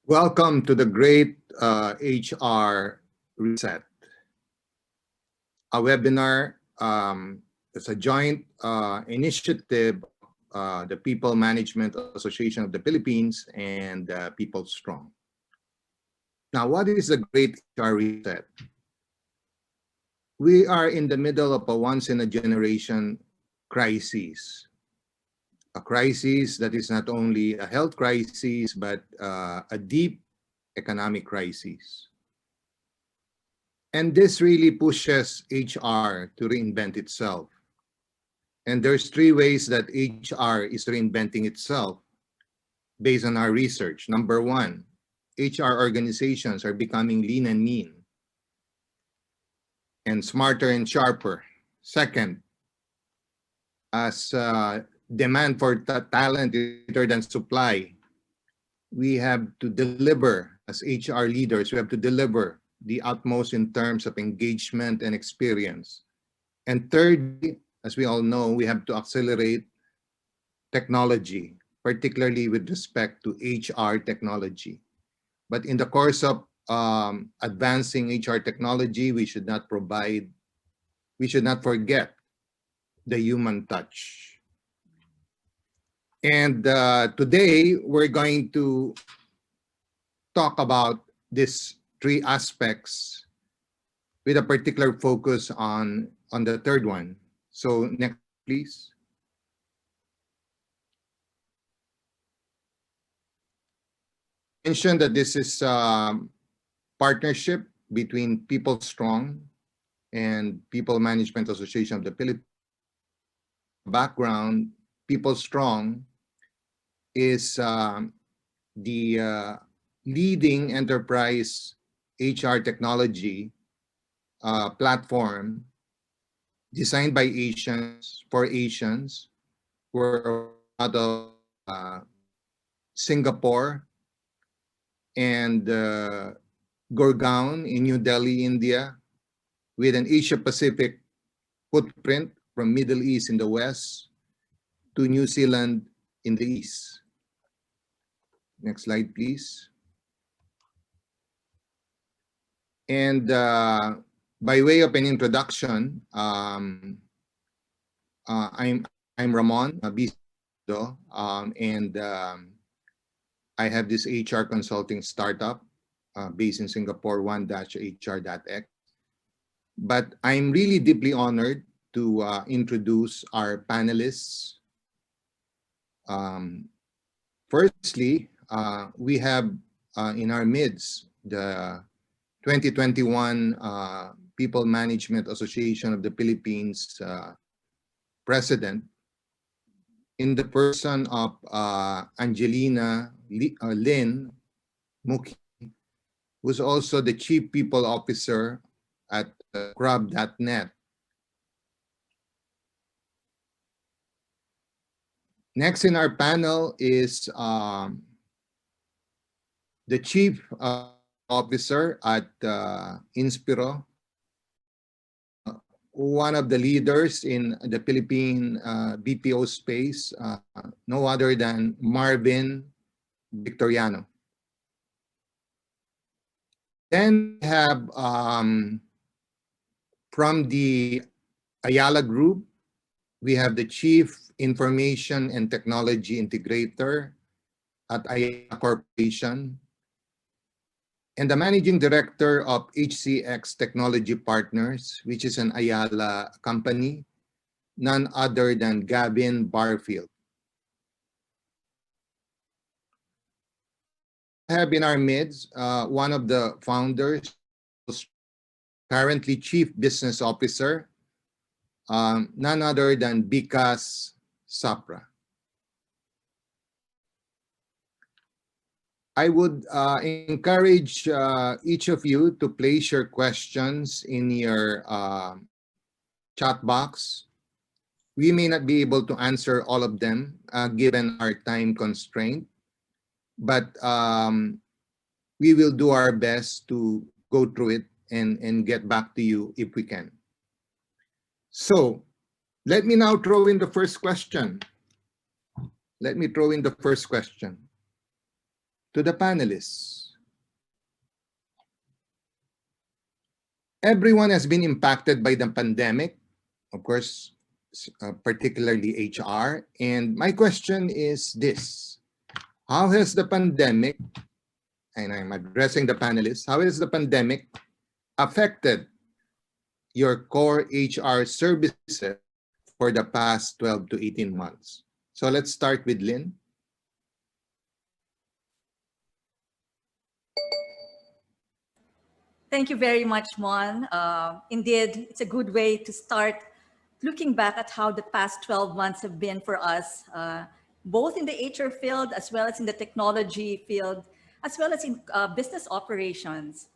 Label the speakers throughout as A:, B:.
A: Welcome to the great HR Reset, a webinar. It's a joint initiative, the People Management Association of the Philippines and People Strong. Now, what is the great HR Reset? We are in the middle of a once-in-a-generation crisis. A crisis that is not only a health crisis, but a deep economic crisis. And this really pushes HR to reinvent itself. And there's three ways that HR is reinventing itself based on our research. Number one, HR organizations are becoming lean and mean and smarter and sharper. Second, as demand for talent is greater than supply, we have to deliver as HR leaders, we have to deliver the utmost in terms of engagement and experience. And thirdly, as we all know, we have to accelerate technology, particularly with respect to HR technology. But in the course of advancing HR technology, we should not forget the human touch. And today, we're going to talk about these three aspects with a particular focus on the third one. So next, please. Mention that this is a partnership between People Strong and People Management Association of the Philippines. Background, People Strong is the leading enterprise HR technology platform designed by Asians for Asians. We're out of Singapore and Gurgaon in New Delhi, India, with an Asia-Pacific footprint from Middle East in the west to New Zealand in the east. Next slide, please. And by way of an introduction, I'm Ramon Bisto, and I have this HR consulting startup based in Singapore, one-hr.x. But I'm really deeply honored to introduce our panelists. Firstly, we have in our midst the 2021 People Management Association of the Philippines president, in the person of Angelina Lynn Mukhi, who's also the Chief People Officer at Grab.net. Next in our panel is the Chief Officer at Inspiro, one of the leaders in the Philippine BPO space, no other than Marvin Victoriano. Then we have from the Ayala Group, we have the Chief Information and Technology Integrator at Ayala Corporation, and the Managing Director of HCX Technology Partners, which is an Ayala company, none other than Gavin Barfield. We have in our midst one of the founders, currently Chief Business Officer, none other than Bikas Sapra. I would encourage each of you to place your questions in your chat box. We may not be able to answer all of them given our time constraint, but we will do our best to go through it and get back to you if we can. So let me now throw in the first question. Let me throw in the first question to the panelists. Everyone has been impacted by the pandemic, of course, particularly HR. And my question is this: how has the pandemic, and I'm addressing the panelists, how has the pandemic affected your core HR services for the past 12 to 18 months? So let's start with Lynn.
B: Thank you very much, Mon. Indeed, it's a good way to start looking back at how the past 12 months have been for us, both in the HR field, as well as in the technology field, as well as in business operations.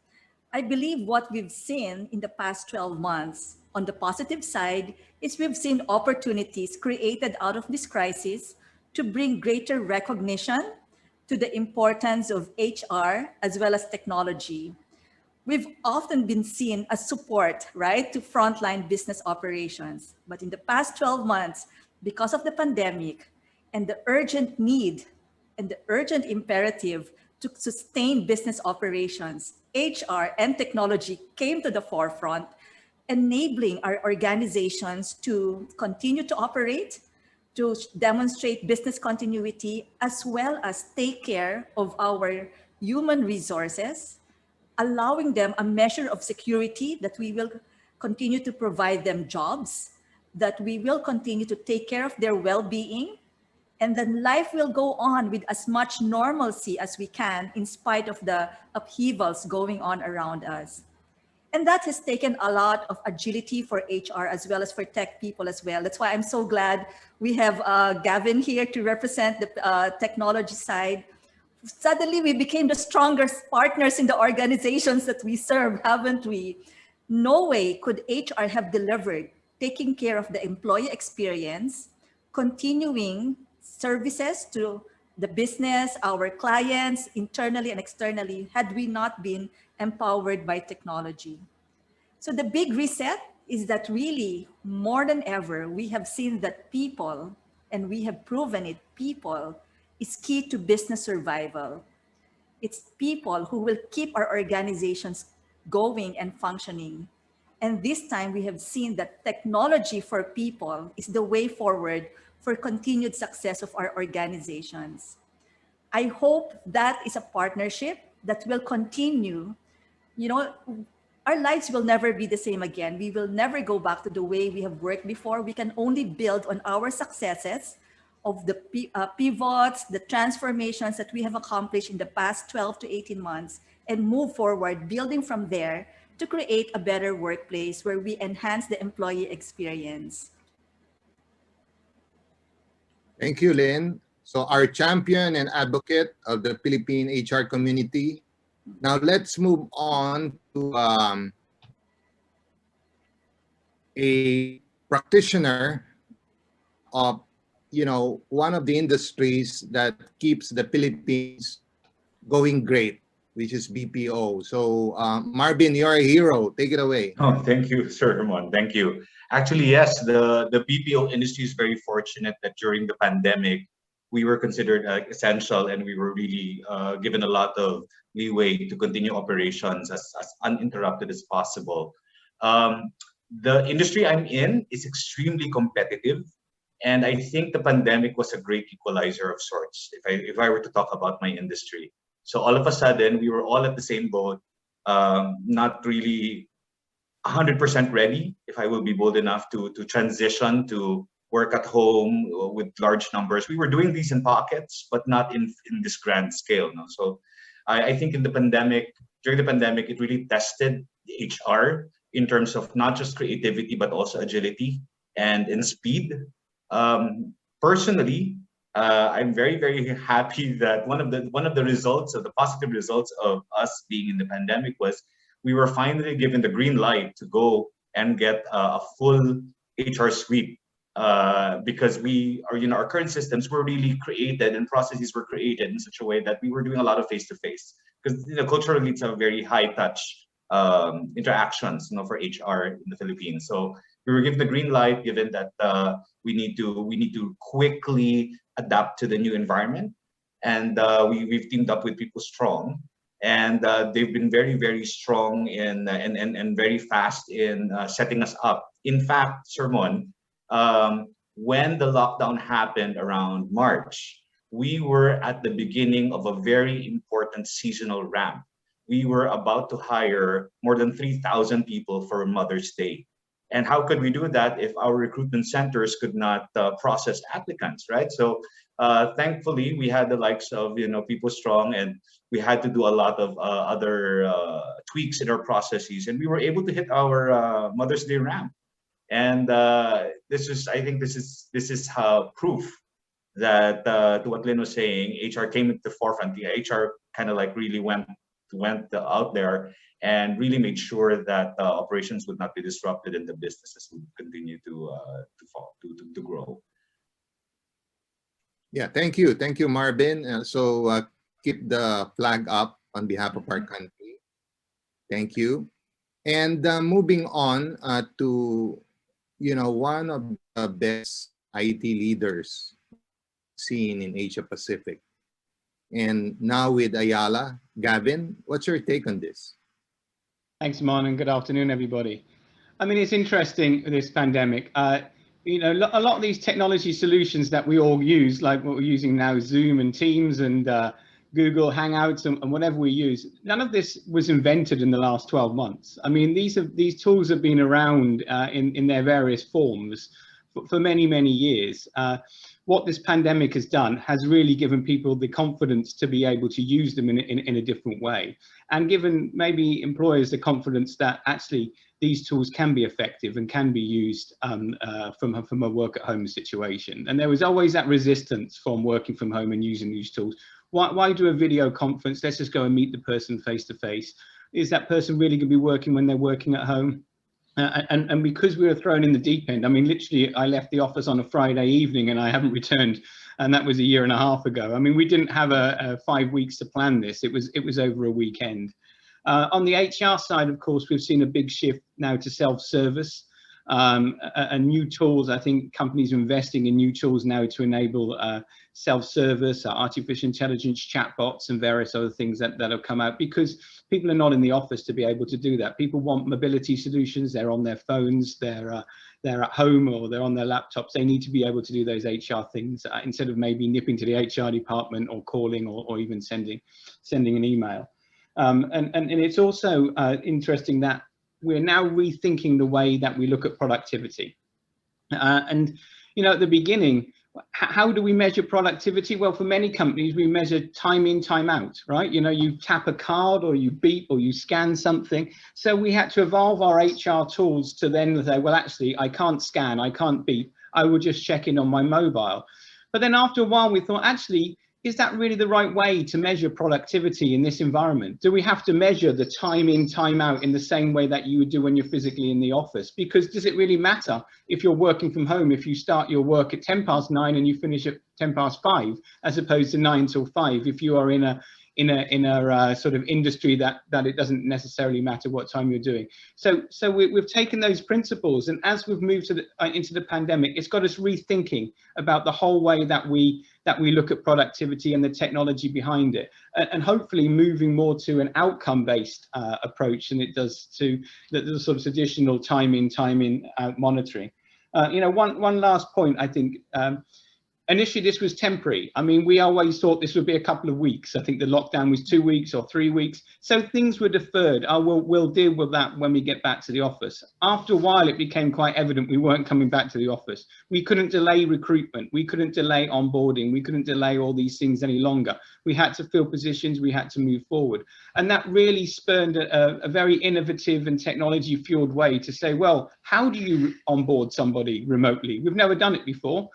B: I believe what we've seen in the past 12 months on the positive side is we've seen opportunities created out of this crisis to bring greater recognition to the importance of HR as well as technology. We've often been seen as support, right, to frontline business operations. But in the past 12 months, because of the pandemic and the urgent need and the urgent imperative to sustain business operations, HR and technology came to the forefront, enabling our organizations to continue to operate, to demonstrate business continuity, as well as take care of our human resources, allowing them a measure of security that we will continue to provide them jobs, that we will continue to take care of their well-being, and then life will go on with as much normalcy as we can in spite of the upheavals going on around us. And that has taken a lot of agility for HR as well as for tech people as well. That's why I'm so glad we have Gavin here to represent the technology side. Suddenly we became the strongest partners in the organizations that we serve, haven't we? No way could HR have delivered taking care of the employee experience, continuing services to the business, our clients, internally and externally, had we not been empowered by technology. So the big reset is that really, more than ever, we have seen that people, and we have proven it, people is key to business survival. It's people who will keep our organizations going and functioning. And this time we have seen that technology for people is the way forward for continued success of our organizations. I hope that is a partnership that will continue. You know, our lives will never be the same again. We will never go back to the way we have worked before. We can only build on our successes of the pivots, the transformations that we have accomplished in the past 12 to 18 months and move forward, building from there to create a better workplace where we enhance the employee experience.
A: Thank you, Lynn. So our champion and advocate of the Philippine HR community. Now let's move on to a practitioner of, one of the industries that keeps the Philippines going great, which is BPO. So Marvin, you're a hero. Take it away.
C: Oh, thank you, Sir Herman. Thank you. Actually, yes, the BPO industry is very fortunate that during the pandemic, we were considered essential and we were really given a lot of leeway to continue operations as uninterrupted as possible. The industry I'm in is extremely competitive. And I think the pandemic was a great equalizer of sorts, if I were to talk about my industry. So all of a sudden, we were all at the same boat, not really 100% ready, if I will be bold enough to transition to work at home with large numbers. We were doing these in pockets, but not in this grand scale. No? So I think during the pandemic, it really tested the HR in terms of not just creativity, but also agility and in speed. Personally, I'm very, very happy that one of the results of the positive results of us being in the pandemic was we were finally given the green light to go and get a full HR suite because our current systems were really created and processes were created in such a way that we were doing a lot of face-to-face because culturally it's a very high touch interactions for HR in the Philippines. So we were given the green light, given that we need to quickly adapt to the new environment, and we've teamed up with People Strong, And they've been very, very strong in and very fast in setting us up. In fact, Sermon, when the lockdown happened around March, we were at the beginning of a very important seasonal ramp. We were about to hire more than 3,000 people for Mother's Day. And how could we do that if our recruitment centers could not process applicants, right? So thankfully, we had the likes of People Strong, and we had to do a lot of other tweaks in our processes, and we were able to hit our Mother's Day ramp. And I think this is how proof that to what Lynn was saying, HR came into the forefront. The HR kind of like really went out there and really made sure that operations would not be disrupted and the businesses would continue to grow.
A: Yeah, thank you, Marvin. So keep the flag up on behalf of our country. Thank you. And moving on to one of the best IT leaders seen in Asia Pacific. And now with Ayala, Gavin, what's your take on this?
D: Thanks, Mon, and good afternoon, everybody. I mean, it's interesting, this pandemic. A lot of these technology solutions that we all use, like what we're using now, Zoom and Teams and Google Hangouts and whatever we use, none of this was invented in the last 12 months. I mean, these tools have been around in their various forms for many, many years. What this pandemic has done has really given people the confidence to be able to use them in a different way, and given maybe employers the confidence that actually these tools can be effective and can be used from a work at home situation. And there was always that resistance from working from home and using these tools. Why do a video conference? Let's just go and meet the person face to face. Is that person really going to be working when they're working at home? And because we were thrown in the deep end, I mean, literally, I left the office on a Friday evening and I haven't returned, and that was a year and a half ago. I mean, we didn't have a 5 weeks to plan this. It was over a weekend. On the HR side, of course, we've seen a big shift now to self-service and new tools. I think companies are investing in new tools now to enable self-service, artificial intelligence, chatbots, and various other things that have come out, because people are not in the office to be able to do that. People want mobility solutions. They're on their phones, they're at home, or they're on their laptops. They need to be able to do those HR things instead of maybe nipping to the HR department or calling or even sending an email. And it's also interesting that we're now rethinking the way that we look at productivity. And at the beginning, how do we measure productivity? Well, for many companies, we measure time in, time out, right? You tap a card or you beep or you scan something. So we had to evolve our HR tools to then say, well, actually, I can't scan, I can't beep. I will just check in on my mobile. But then after a while, we thought, actually, is that really the right way to measure productivity in this environment? Do we have to measure the time in, time out in the same way that you would do when you're physically in the office? Because does it really matter if you're working from home, if you start your work at 9:10 and you finish at 5:10, as opposed to 9 till 5, if you are in a sort of industry that it doesn't necessarily matter what time you're doing. So we've taken those principles, and as we've moved into the pandemic, it's got us rethinking about the whole way that we look at productivity and the technology behind it, and hopefully moving more to an outcome-based approach than it does to the sort of traditional time in, out monitoring. One last point, I think. Initially, this was temporary. I mean, we always thought this would be a couple of weeks. I think the lockdown was 2 weeks or 3 weeks. So things were deferred. We'll deal with that when we get back to the office. After a while, it became quite evident we weren't coming back to the office. We couldn't delay recruitment. We couldn't delay onboarding. We couldn't delay all these things any longer. We had to fill positions. We had to move forward. And that really spurned a very innovative and technology-fueled way to say, well, how do you onboard somebody remotely? We've never done it before.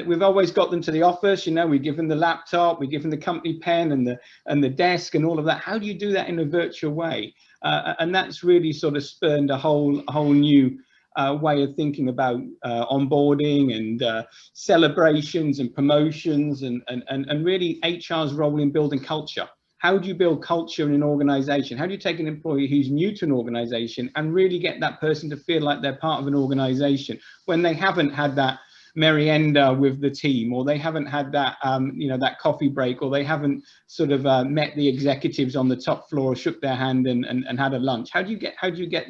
D: We've always got them to the office, we give them the laptop, we give them the company pen and the desk and all of that. How do you do that in a virtual way? And that's really sort of spurned a whole new way of thinking about onboarding and celebrations and promotions and really HR's role in building culture. How do you build culture in an organization? How do you take an employee who's new to an organization and really get that person to feel like they're part of an organization when they haven't had that merienda with the team, or they haven't had that, that coffee break, or they haven't sort of met the executives on the top floor, shook their hand and had a lunch. How do you get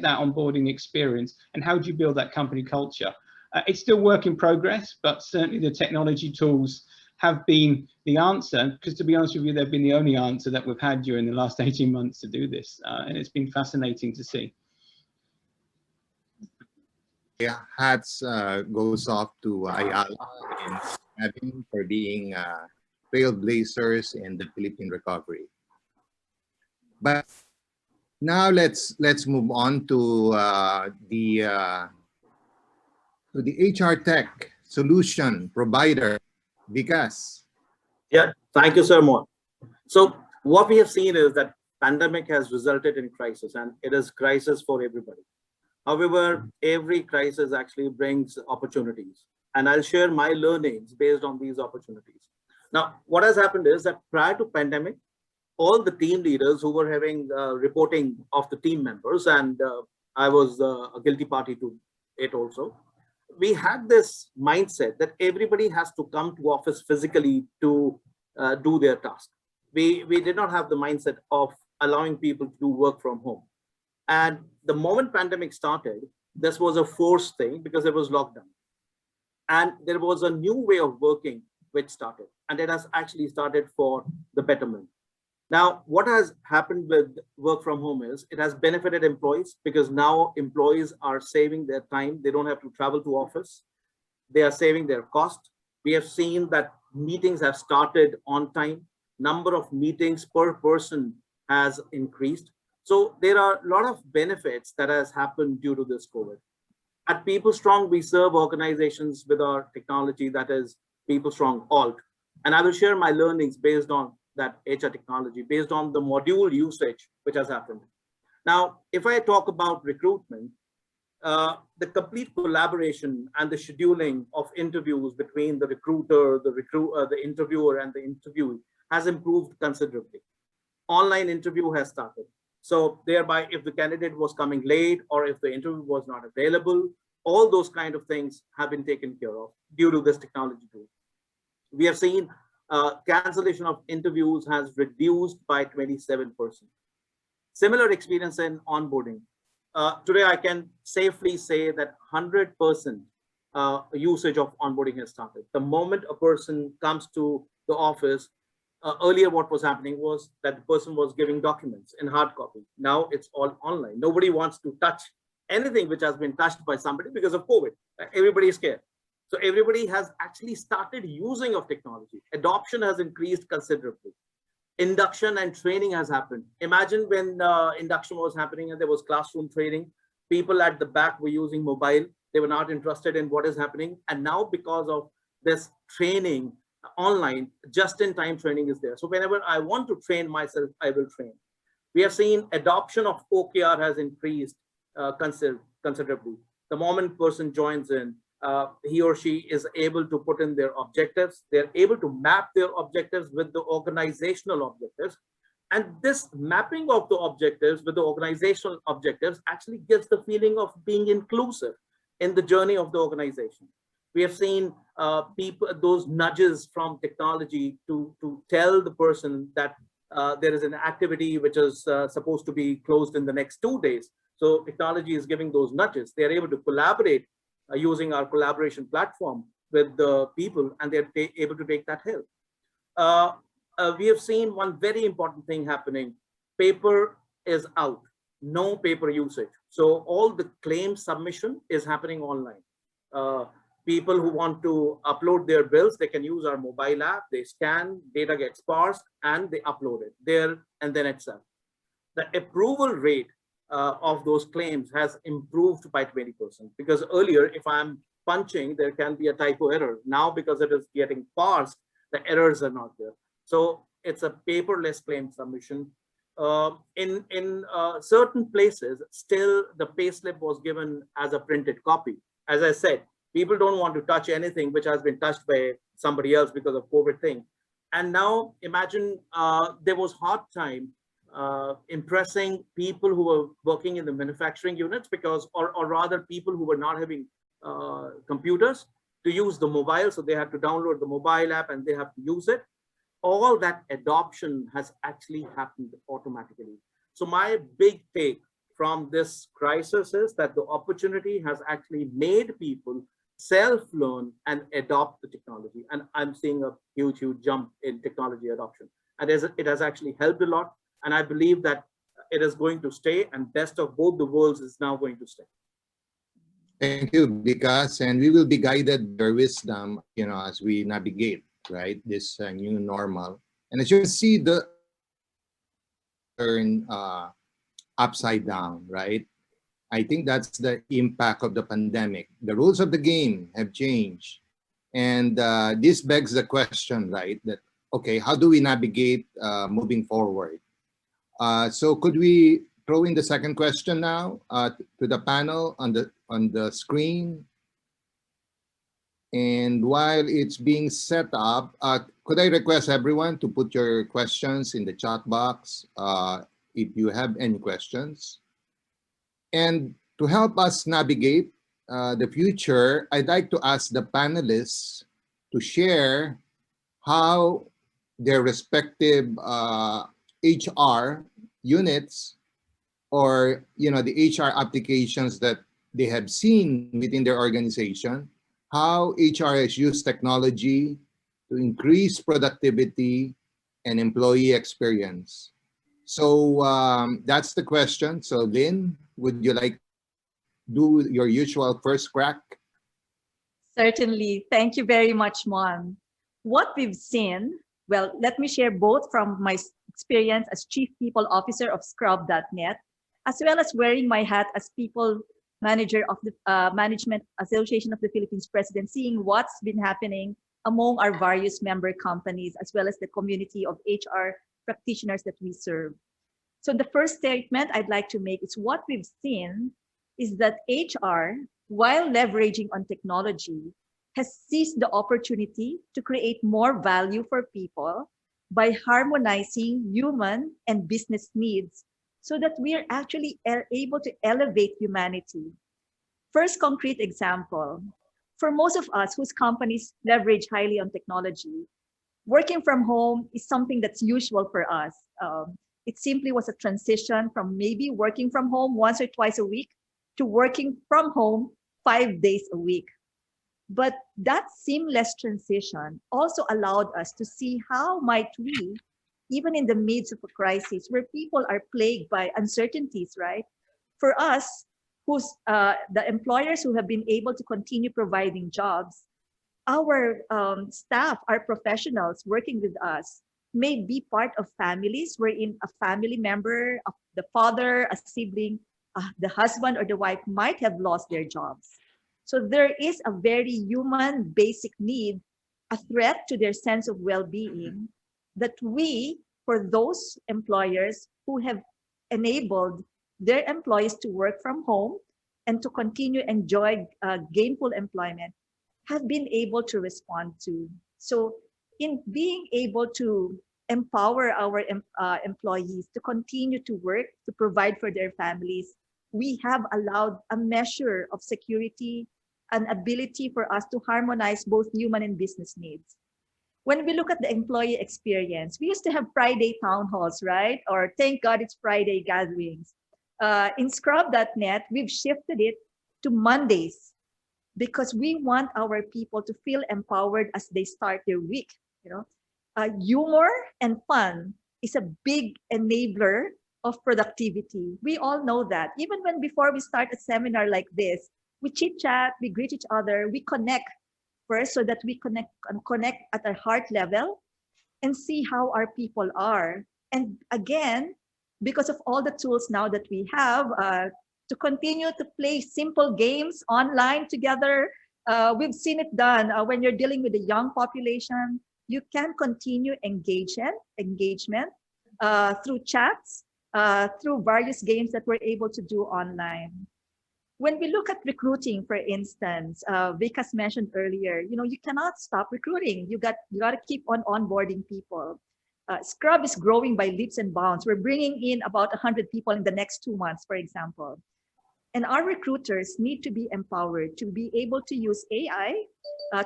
D: that onboarding experience, and how do you build that company culture? It's still work in progress, but certainly the technology tools have been the answer, because to be honest with you, they've been the only answer that we've had during the last 18 months to do this. And it's been fascinating to see.
A: Yeah, hats goes off to Ayala and Kevin for being trailblazers in the Philippine recovery. But now let's move on to the HR tech solution provider, Vikas.
E: Yeah, thank you, Sir Mohan. So what we have seen is that pandemic has resulted in crisis, and it is crisis for everybody. However, every crisis actually brings opportunities, and I'll share my learnings based on these opportunities. Now, what has happened is that prior to pandemic, all the team leaders who were having reporting of the team members, and I was a guilty party to it also, we had this mindset that everybody has to come to office physically to do their task. We did not have the mindset of allowing people to do work from home. And the moment pandemic started, this was a forced thing because there was lockdown. And there was a new way of working which started, and it has actually started for the betterment. Now, what has happened with work from home is it has benefited employees, because now employees are saving their time. They don't have to travel to office. They are saving their cost. We have seen that meetings have started on time. Number of meetings per person has increased. So there are a lot of benefits that has happened due to this COVID. At PeopleStrong, we serve organizations with our technology, that is PeopleStrong Alt. And I will share my learnings based on that HR technology, based on the module usage which has happened. Now, if I talk about recruitment, the complete collaboration and the scheduling of interviews between the recruiter, the interviewer, and the interviewee has improved considerably. Online interview has started. So thereby, if the candidate was coming late or if the interview was not available, all those kind of things have been taken care of due to this technology tool. We have seen cancellation of interviews has reduced by 27%. Similar experience in onboarding. Today, I can safely say that 100% usage of onboarding has started. The moment a person comes to the office, earlier what was happening was that the person was giving documents in hard copy. Now it's all online. Nobody wants to touch anything which has been touched by somebody because of COVID. Everybody is scared. So everybody has actually started using of technology. Adoption has increased considerably. Induction and training has happened. Imagine when induction was happening and there was classroom training, people at the back were using mobile. They were not interested in what is happening. And now because of this training online, just-in-time training is there. So whenever I want to train myself, I will train. We have seen adoption of OKR has increased considerably. The moment person joins in, he or she is able to put in their objectives. They're able to map their objectives with the organizational objectives. And this mapping of the objectives with the organizational objectives actually gives the feeling of being inclusive in the journey of the organization. We have seen people, those nudges from technology to tell the person that there is an activity which is supposed to be closed in the next 2 days. So technology is giving those nudges. They are able to collaborate using our collaboration platform with the people, and they're able to take that help. We have seen one very important thing happening. Paper is out, no paper usage. So all the claim submission is happening online. People who want to upload their bills, they can use our mobile app, they scan, data gets parsed, and they upload it there and then itself. The approval rate of those claims has improved by 20%, because earlier, if I'm punching, there can be a typo error. Now, because it is getting parsed, the errors are not there. So it's a paperless claim submission. In certain places, still the payslip was given as a printed copy. As I said, people don't want to touch anything which has been touched by somebody else because of COVID thing. And now imagine there was hard time impressing people who were working in the manufacturing units, because, or rather people who were not having computers. to use the mobile. So they have to download the mobile app and they have to use it. All that adoption has actually happened automatically. So my big take from this crisis is that the opportunity has actually made people self-learn and adopt the technology. And I'm seeing a huge, huge jump in technology adoption. And it has actually helped a lot. And I believe that it is going to stay, and best of both the worlds is now going to stay.
A: Thank you, Vikas, and we will be guided by your wisdom, as we navigate, right, this new normal. And as you can see, the turn upside down, right? I think that's the impact of the pandemic. The rules of the game have changed. And this begs the question, right, that, okay, how do we navigate moving forward? So could we throw in the second question now to the panel on the screen? And while it's being set up, could I request everyone to put your questions in the chat box if you have any questions? And to help us navigate the future, I'd like to ask the panelists to share how their respective HR units or the HR applications that they have seen within their organization, how HR has used technology to increase productivity and employee experience. So that's the question. So Lynn, would you like to do your usual first crack?
B: Certainly. Thank you very much, Mon. What we've seen, well, let me share both from my experience as Chief People Officer of Scrub.net, as well as wearing my hat as People Manager of the Management Association of the Philippines President, seeing what's been happening among our various member companies, as well as the community of HR practitioners that we serve. So the first statement I'd like to make is what we've seen is that HR, while leveraging on technology, has seized the opportunity to create more value for people by harmonizing human and business needs so that we are actually able to elevate humanity. First concrete example, for most of us whose companies leverage highly on technology, working from home is something that's usual for us. It simply was a transition from maybe working from home once or twice a week to working from home 5 days a week. But that seamless transition also allowed us to see how might we, even in the midst of a crisis where people are plagued by uncertainties, right? For us, the employers who have been able to continue providing jobs, our staff, our professionals working with us may be part of families wherein a family member, of the father, a sibling, the husband or the wife might have lost their jobs. So there is a very human basic need, a threat to their sense of well-being that we, for those employers who have enabled their employees to work from home and to continue enjoy gainful employment, have been able to respond to. So in being able to empower our employees to continue to work, to provide for their families, we have allowed a measure of security, an ability for us to harmonize both human and business needs. When we look at the employee experience, we used to have Friday town halls, right? Or thank God it's Friday gatherings. In Scrub.net, we've shifted it to Mondays because we want our people to feel empowered as they start their week. Humor and fun is a big enabler of productivity. We all know that. Even when before we start a seminar like this, we chit chat, we greet each other, we connect first so that we connect at our heart level and see how our people are. And again, because of all the tools now that we have to continue to play simple games online together, we've seen it done when you're dealing with a young population. You can continue engagement through chats, through various games that we're able to do online. When we look at recruiting, for instance, Vikas mentioned earlier, you cannot stop recruiting. You got to keep on onboarding people. Scrub is growing by leaps and bounds. We're bringing in about 100 people in the next 2 months, for example. And our recruiters need to be empowered to be able to use AI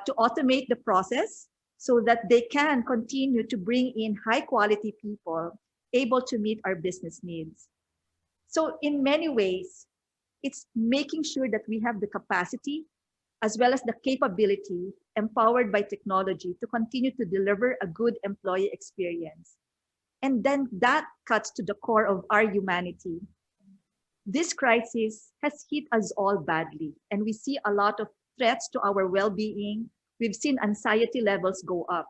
B: to automate the process so that they can continue to bring in high quality people able to meet our business needs. So in many ways, it's making sure that we have the capacity as well as the capability empowered by technology to continue to deliver a good employee experience. And then that cuts to the core of our humanity. This crisis has hit us all badly, and we see a lot of threats to our well-being. We've seen anxiety levels go up.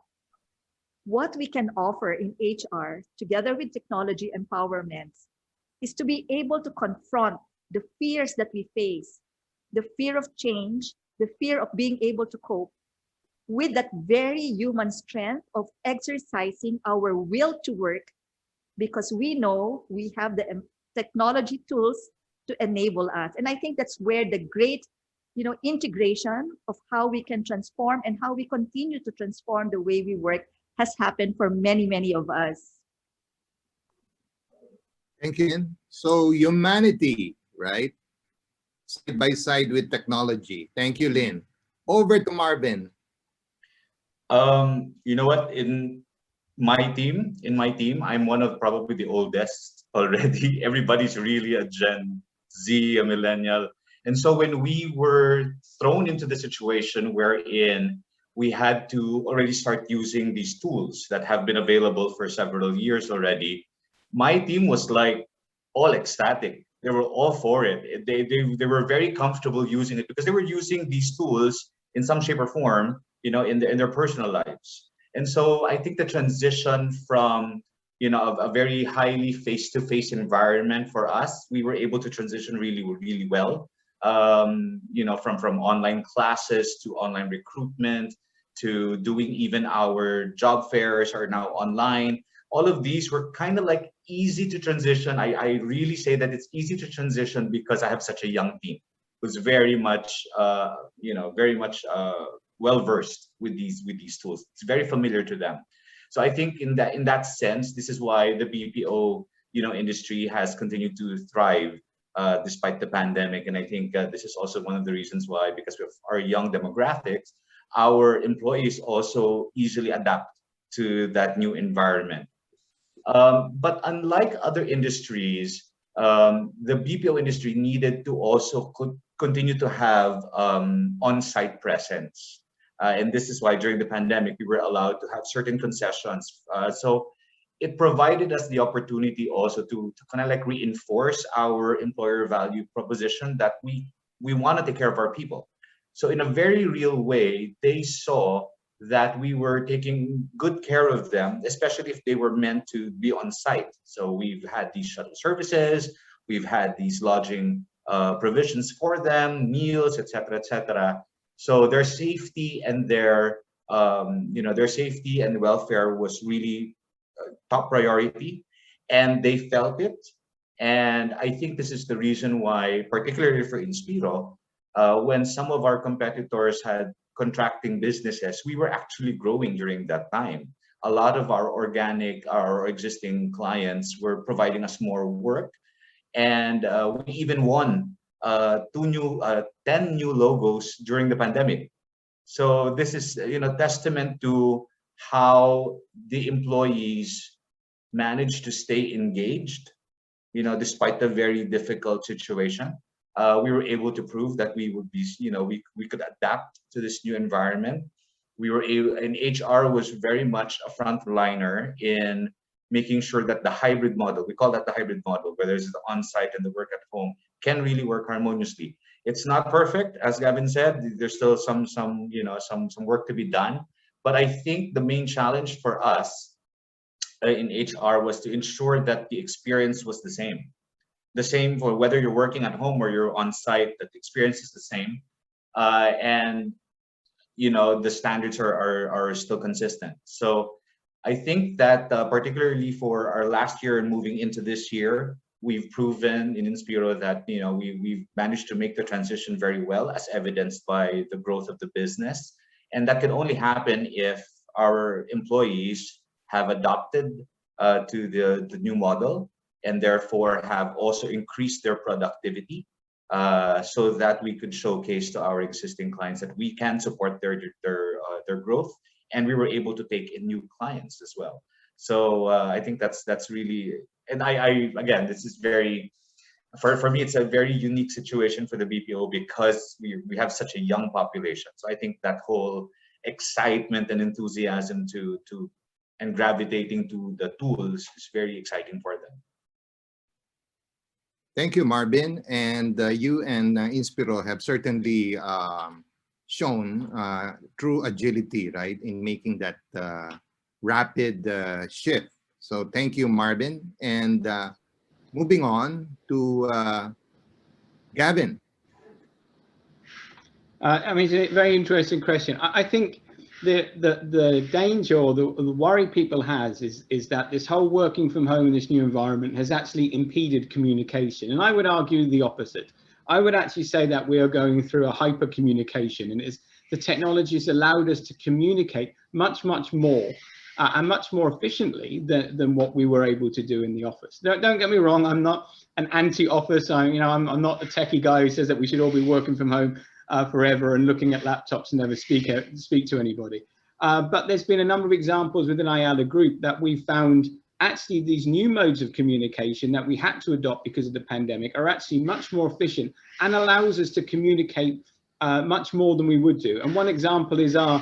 B: What we can offer in HR, together with technology empowerment, is to be able to confront the fears that we face, the fear of change, the fear of being able to cope with that very human strength of exercising our will to work, because we know we have the technology tools to enable us. And I think that's where the great, integration of how we can transform and how we continue to transform the way we work has happened for many, many of us.
A: Thank you, Lynn. So humanity, right? Side by side with technology. Thank you, Lynn. Over to Marvin.
C: You know what? In my team, I'm one of probably the oldest already. Everybody's really a Gen Z, a millennial. And so when we were thrown into the situation wherein we had to already start using these tools that have been available for several years already, my team was like all ecstatic. They were all for it. They were very comfortable using it because they were using these tools in some shape or form, in their personal lives. And so I think the transition from, a very highly face-to-face environment for us, we were able to transition really, really well. From online classes to online recruitment to doing even our job fairs are now online. All of these were kind of like easy to transition. I really say that it's easy to transition because I have such a young team who's very much, well versed with these tools. It's very familiar to them. So I think in that sense, this is why the BPO industry has continued to thrive despite the pandemic. And I think this is also one of the reasons why, because of our young demographics, our employees also easily adapt to that new environment. But unlike other industries, the BPO industry needed to also continue to have on-site presence. And this is why during the pandemic, we were allowed to have certain concessions. So it provided us the opportunity also to kind of like reinforce our employer value proposition that we want to take care of our people. So in a very real way, they saw that we were taking good care of them, especially if they were meant to be on site. So we've had these shuttle services, we've had these lodging provisions for them, meals, etc., etc. So their safety and their safety and welfare was really top priority, and they felt it. And I think this is the reason why, particularly for Inspiro, when some of our competitors had contracting businesses, we were actually growing during that time. A lot of our existing clients were providing us more work, and we even won 10 new logos during the pandemic. So this is testament to how the employees managed to stay engaged, despite the very difficult situation. We were able to prove that we would be, we could adapt to this new environment. We were able, and HR was very much a frontliner in making sure that the hybrid model, we call that the hybrid model, where there's the on-site and the work at home, can really work harmoniously. It's not perfect, as Gavin said. There's still some work to be done. But I think the main challenge for us in HR was to ensure that the experience was the same. The same for whether you're working at home or you're on site, that the experience is the same. And the standards are still consistent. So I think that particularly for our last year and moving into this year, we've proven in Inspiro that we've managed to make the transition very well, as evidenced by the growth of the business. And that can only happen if our employees have adopted to the new model, and therefore have also increased their productivity. so that we could showcase to our existing clients that we can support their growth, and we were able to take in new clients as well. So I think that's really, and I again, this is very, for me, it's a very unique situation for the BPO because we have such a young population. So I think that whole excitement and enthusiasm to and gravitating to the tools is very exciting for them.
A: Thank you, Marvin. And you and Inspiro have certainly shown true agility, right, in making that rapid shift. So thank you, Marvin. And moving on to Gavin.
D: I mean, it's a very interesting question. I think the danger or the worry people has is that this whole working from home in this new environment has actually impeded communication. And I would argue the opposite. I would actually say that we are going through a hyper communication, and the technology has allowed us to communicate much more and much more efficiently than what we were able to do in the office. Don't get me wrong, I'm not an anti-office. I'm not a techie guy who says that we should all be working from home forever and looking at laptops and never speak to anybody. But there's been a number of examples within Ayala Group that we found actually these new modes of communication that we had to adopt because of the pandemic are actually much more efficient and allows us to communicate much more than we would do. And one example is our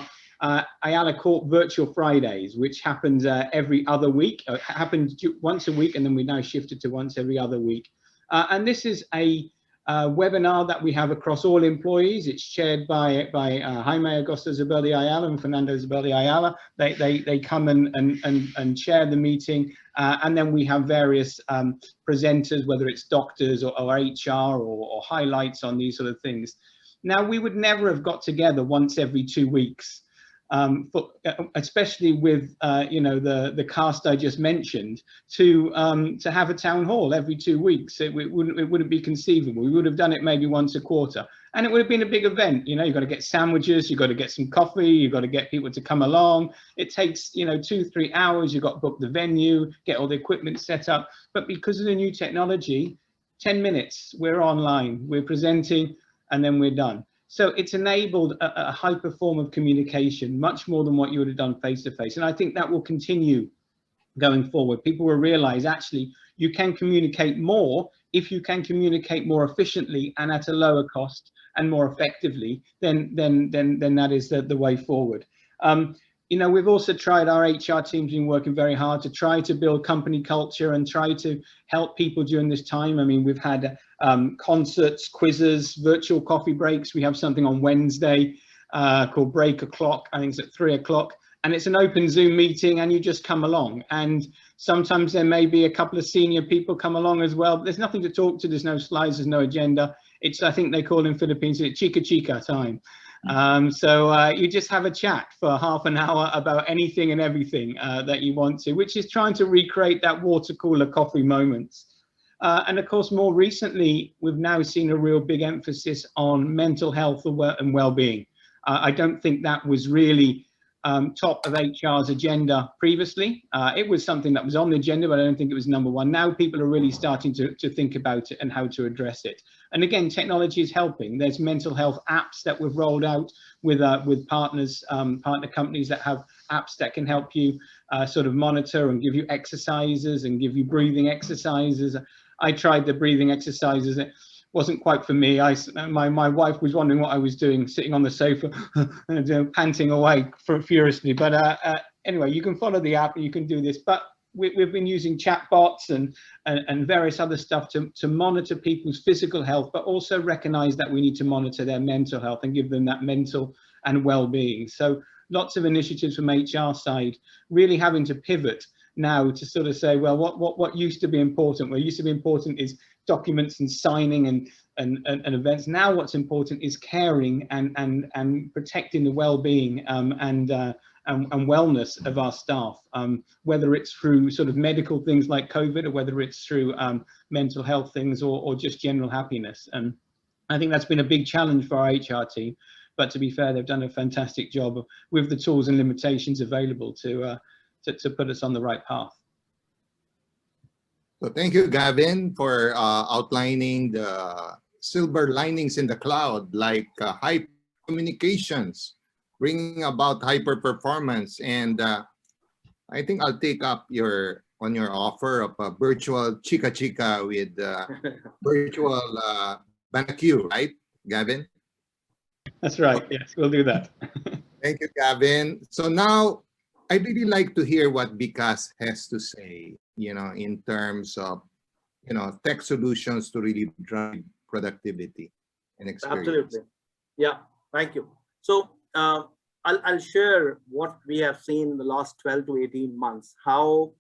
D: Ayala Corp Virtual Fridays, which happens every other week. It happened once a week, and then we now shifted to once every other week. And this is a webinar that we have across all employees. It's chaired by Jaime Augusto Zubeldi Ayala and Fernando Zubeldi Ayala. They come and chair the meeting, and then we have various presenters, whether it's doctors or HR or highlights on these sort of things. Now, we would never have got together once every 2 weeks. Especially with the cast I just mentioned, to have a town hall every 2 weeks. It wouldn't be conceivable. We would have done it maybe once a quarter, and it would have been a big event. You've got to get sandwiches, you've got to get some coffee, you've got to get people to come along. It takes 2-3 hours. You've got to book the venue, get all the equipment set up. But because of the new technology, 10 minutes, we're online, we're presenting, and then we're done. So it's enabled a hyper form of communication, much more than what you would have done face to face. And I think that will continue going forward. People will realize actually you can communicate more if you can communicate more efficiently and at a lower cost and more effectively, then that is the way forward. We've also tried, our HR team's been working very hard to try to build company culture and try to help people during this time. I mean, we've had concerts, quizzes, virtual coffee breaks. We have something on Wednesday called Break O'Clock. I think it's at 3 o'clock. And it's an open Zoom meeting, and you just come along. And sometimes there may be a couple of senior people come along as well. But there's nothing to talk to. There's no slides. There's no agenda. It's, I think they call in Philippines, chica chica time. So you just have a chat for half an hour about anything and everything that you want to, which is trying to recreate that water cooler coffee moments. And of course, more recently, we've now seen a real big emphasis on mental health and well-being. I don't think that was really top of HR's agenda previously. It was something that was on the agenda, but I don't think it was number one. Now people are really starting to think about it and how to address it. And again, technology is helping. There's mental health apps that we've rolled out with partners, partner companies that have apps that can help you sort of monitor and give you exercises and give you breathing exercises. I tried the breathing exercises. It wasn't quite for me. My wife was wondering what I was doing, sitting on the sofa, panting away furiously. But anyway, you can follow the app and you can do this. But we've been using chatbots and various other stuff to monitor people's physical health, but also recognize that we need to monitor their mental health and give them that mental and well-being. So lots of initiatives from HR side, really having to pivot now to sort of say, well, what used to be important? What used to be important is documents and signing and events. Now what's important is caring and protecting the well-being and wellness of our staff, whether it's through sort of medical things like COVID or whether it's through mental health things or just general happiness. And I think that's been a big challenge for our HR team. But to be fair, they've done a fantastic job with the tools and limitations available to put us on the right path.
A: So thank you, Gavin, for outlining the silver linings in the cloud, like high communications, bringing about hyper performance. And I think I'll take up your offer of a virtual chica chica with virtual BanQ, right, Gavin?
D: That's right. Yes, we'll do that.
A: Thank you, Gavin. So now I'd really like to hear what Vikas has to say, in terms of, tech solutions to really drive productivity and experience.
E: Absolutely. Yeah, thank you. So I'll share what we have seen in the last 12 to 18 months, how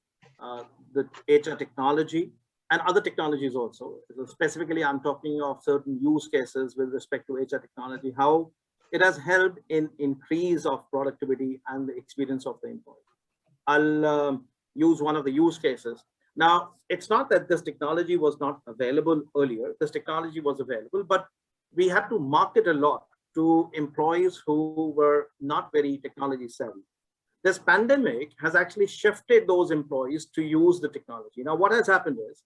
E: the HR technology and other technologies also. So specifically, I'm talking of certain use cases with respect to HR technology, how it has helped in increase of productivity and the experience of the employee. I'll use one of the use cases. Now, it's not that this technology was not available earlier. This technology was available, but we had to market a lot to employees who were not very technology savvy. This pandemic has actually shifted those employees to use the technology. Now, what has happened is,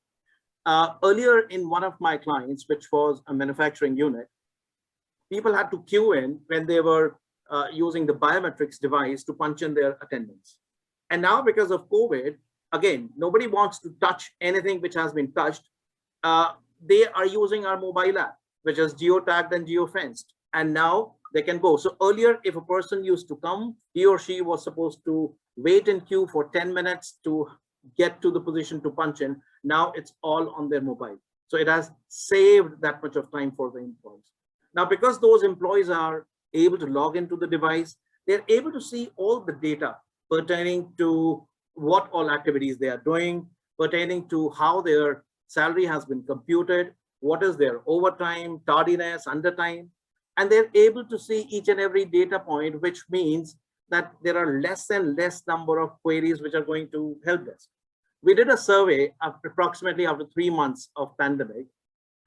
E: earlier in one of my clients, which was a manufacturing unit, people had to queue in when they were using the biometrics device to punch in their attendance. And now, because of COVID, again, nobody wants to touch anything which has been touched. They are using our mobile app, which is geotagged and geofenced. And now they can go. So earlier, if a person used to come, he or she was supposed to wait in queue for 10 minutes to get to the position to punch in. Now it's all on their mobile. So it has saved that much of time for the employees. Now, because those employees are able to log into the device, they're able to see all the data pertaining to what all activities they are doing, pertaining to how their salary has been computed, what is their overtime, tardiness, undertime, and they're able to see each and every data point, which means that there are less and less number of queries which are going to help desk. We did a survey approximately after 3 months of pandemic,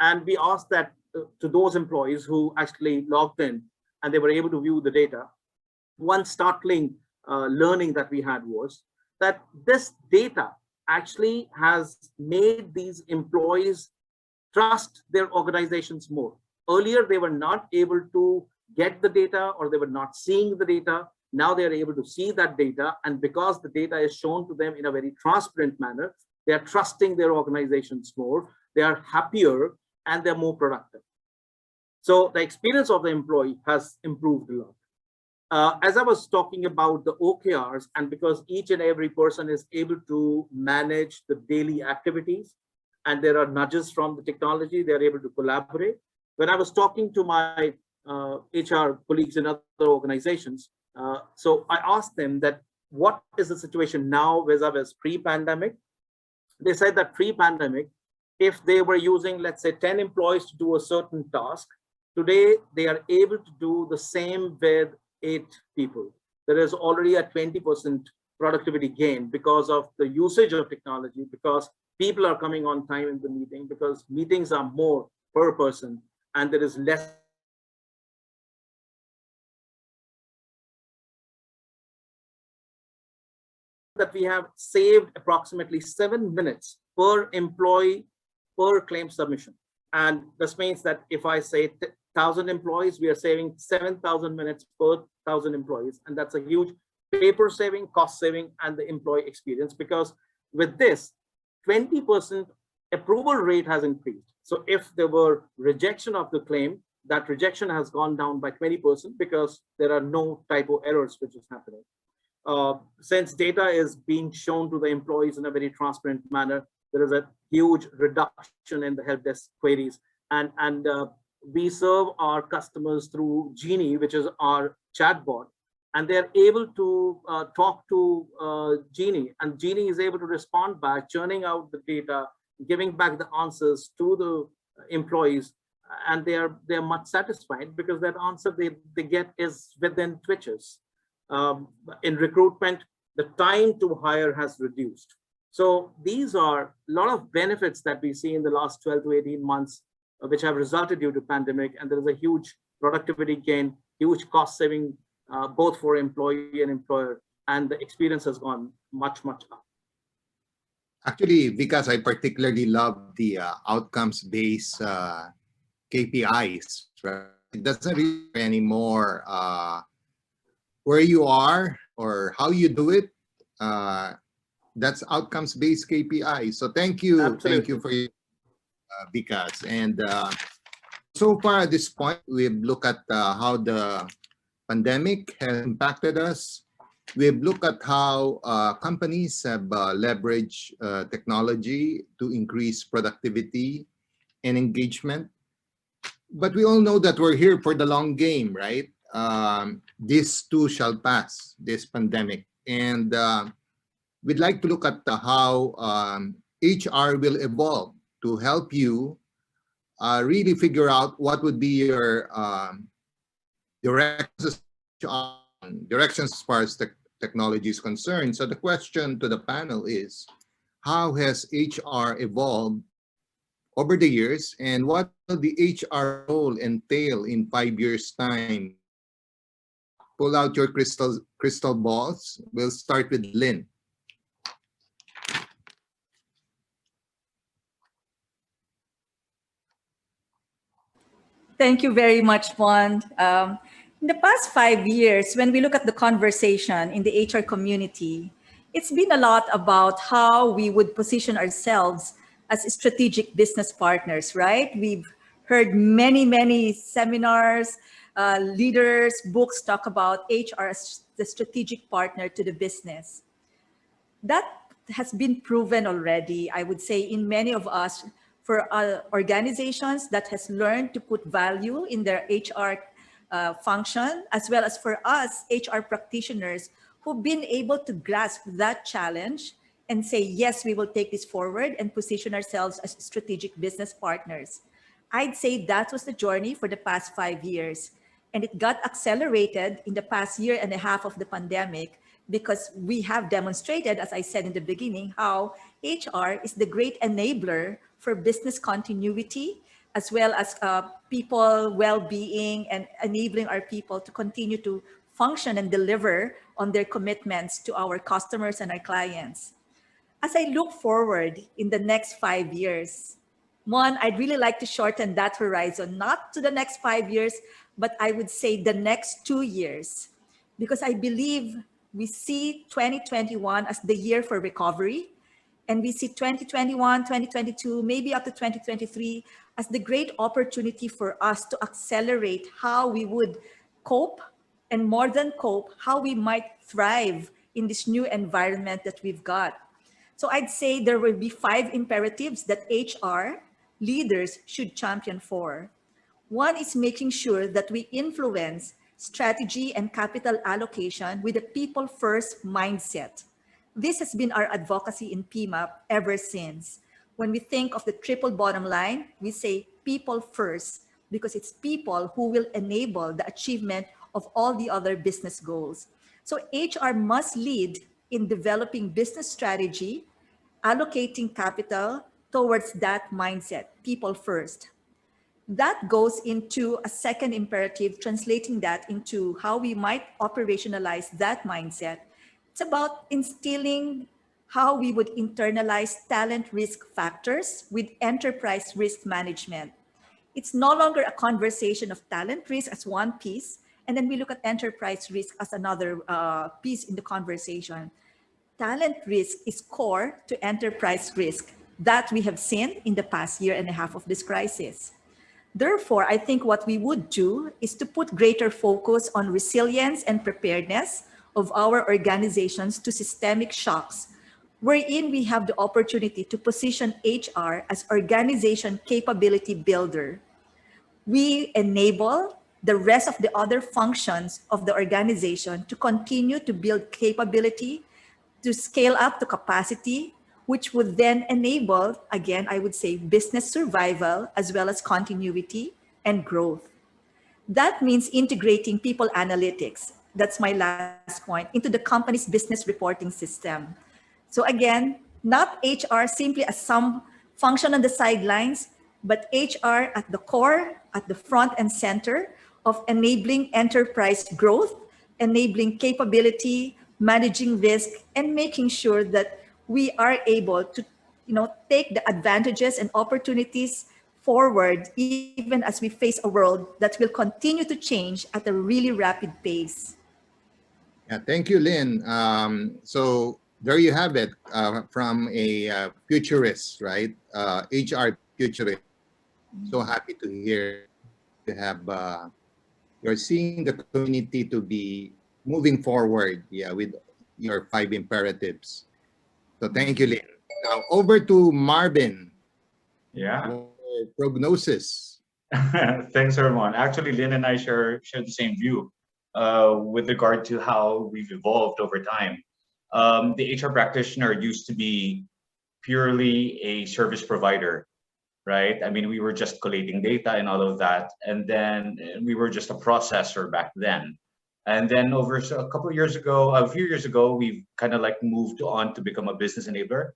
E: and we asked that to those employees who actually logged in and they were able to view the data. One startling learning that we had was that this data actually has made these employees trust their organizations more. Earlier, they were not able to get the data, or they were not seeing the data. Now they are able to see that data. And because the data is shown to them in a very transparent manner, they are trusting their organizations more, they are happier, and they're more productive. So the experience of the employee has improved a lot. As I was talking about the OKRs, and because each and every person is able to manage the daily activities, and there are nudges from the technology, they're able to collaborate. When I was talking to my HR colleagues in other organizations, so I asked them that what is the situation now vis-a-vis pre-pandemic? They said that pre-pandemic, if they were using, let's say, 10 employees to do a certain task, today they are able to do the same with 8 people. There is already a 20% productivity gain because of the usage of technology, because people are coming on time in the meeting, because meetings are more per person, and there is less that we have saved approximately 7 minutes per employee per claim submission. And this means that if I say 1,000 employees, we are saving 7,000 minutes per 1,000 employees. And that's a huge paper saving, cost saving, and the employee experience, because with this, 20% approval rate has increased. So if there were rejection of the claim, that rejection has gone down by 20% because there are no typo errors which is happening. Since data is being shown to the employees in a very transparent manner, there is a huge reduction in the help desk queries. And we serve our customers through Genie, which is our chatbot, and they're able to talk to Genie, and Genie is able to respond back, churning out the data, giving back the answers to the employees, and they're much satisfied because that answer they get is within twitches. In recruitment, the time to hire has reduced. So these are a lot of benefits that we see in the last 12 to 18 months, which have resulted due to pandemic, and there is a huge productivity gain, huge cost saving, both for employee and employer, and the experience has gone much up.
A: Actually, because I particularly love the outcomes-based KPIs, right? It doesn't really anymore where you are or how you do it. That's outcomes-based KPI. So thank you
E: Absolutely.
A: for your Vikas. And so far at this point, we've looked at how the pandemic has impacted us. We've looked at how companies have leveraged technology to increase productivity and engagement. But we all know that we're here for the long game, right? This too shall pass, this pandemic. And we'd like to look at how HR will evolve to help you really figure out what would be your directions as far as technology is concerned. So the question to the panel is, how has HR evolved over the years, and what will the HR role entail in 5 years' time? Pull out your crystal balls. We'll start with Lynn.
B: Thank you very much, Juan. In the past 5 years, when we look at the conversation in the HR community, it's been a lot about how we would position ourselves as strategic business partners, right? We've heard many seminars, leaders, books talk about HR as the strategic partner to the business. That has been proven already, I would say, in many of us, for organizations that has learned to put value in their HR function, as well as for us HR practitioners who've been able to grasp that challenge and say, yes, we will take this forward and position ourselves as strategic business partners. I'd say that was the journey for the past 5 years. And it got accelerated in the past year and a half of the pandemic, because we have demonstrated, as I said in the beginning, how HR is the great enabler for business continuity, as well as people well-being and enabling our people to continue to function and deliver on their commitments to our customers and our clients. As I look forward in the next 5 years, one, I'd really like to shorten that horizon, not to the next 5 years, but I would say the next 2 years, because I believe we see 2021 as the year for recovery, and we see 2021, 2022, maybe up to 2023 as the great opportunity for us to accelerate how we would cope, and more than cope, how we might thrive in this new environment that we've got. So I'd say there will be 5 imperatives that HR leaders should champion for. One is making sure that we influence strategy and capital allocation with a people-first mindset. This has been our advocacy in PMAP ever since. When we think of the triple bottom line, we say people first, because it's people who will enable the achievement of all the other business goals. So HR must lead in developing business strategy, allocating capital towards that mindset, people first. That goes into a second imperative, translating that into how we might operationalize that mindset. It's about instilling how we would internalize talent risk factors with enterprise risk management. It's no longer a conversation of talent risk as one piece, and then we look at enterprise risk as another piece in the conversation. Talent risk is core to enterprise risk that we have seen in the past year and a half of this crisis. Therefore, I think what we would do is to put greater focus on resilience and preparedness of our organizations to systemic shocks, wherein we have the opportunity to position HR as organization capability builder. We enable the rest of the other functions of the organization to continue to build capability, to scale up to capacity, which would then enable, again, I would say, business survival as well as continuity and growth. That means integrating people analytics, that's my last point, into the company's business reporting system. So again, not HR simply as some function on the sidelines, but HR at the core, at the front and center of enabling enterprise growth, enabling capability, managing risk, and making sure that we are able to take the advantages and opportunities forward, even as we face a world that will continue to change at a really rapid pace.
A: Yeah, thank you, Lynn. So there you have it, from a futurist, right? HR futurist. So happy to hear you have, you're seeing the community to be moving forward, yeah, with your 5 imperatives. So thank you, Lynn. Now over to Marvin.
C: Yeah.
A: Prognosis.
C: Thanks, Herman. Actually, Lynn and I share the same view with regard to how we've evolved over time. The HR practitioner used to be purely a service provider, right? I mean, we were just collating data and all of that, and then we were just a processor back then. And then over a couple of years ago, a few years ago, we've kind of like moved on to become a business enabler.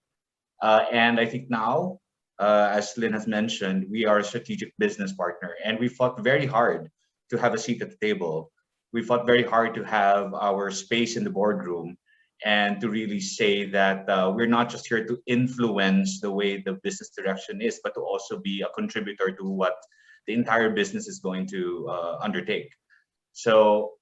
C: And I think now, as Lynn has mentioned, we are a strategic business partner, and we fought very hard to have a seat at the table. We fought very hard to have our space in the boardroom and to really say that we're not just here to influence the way the business direction is, but to also be a contributor to what the entire business is going to undertake. So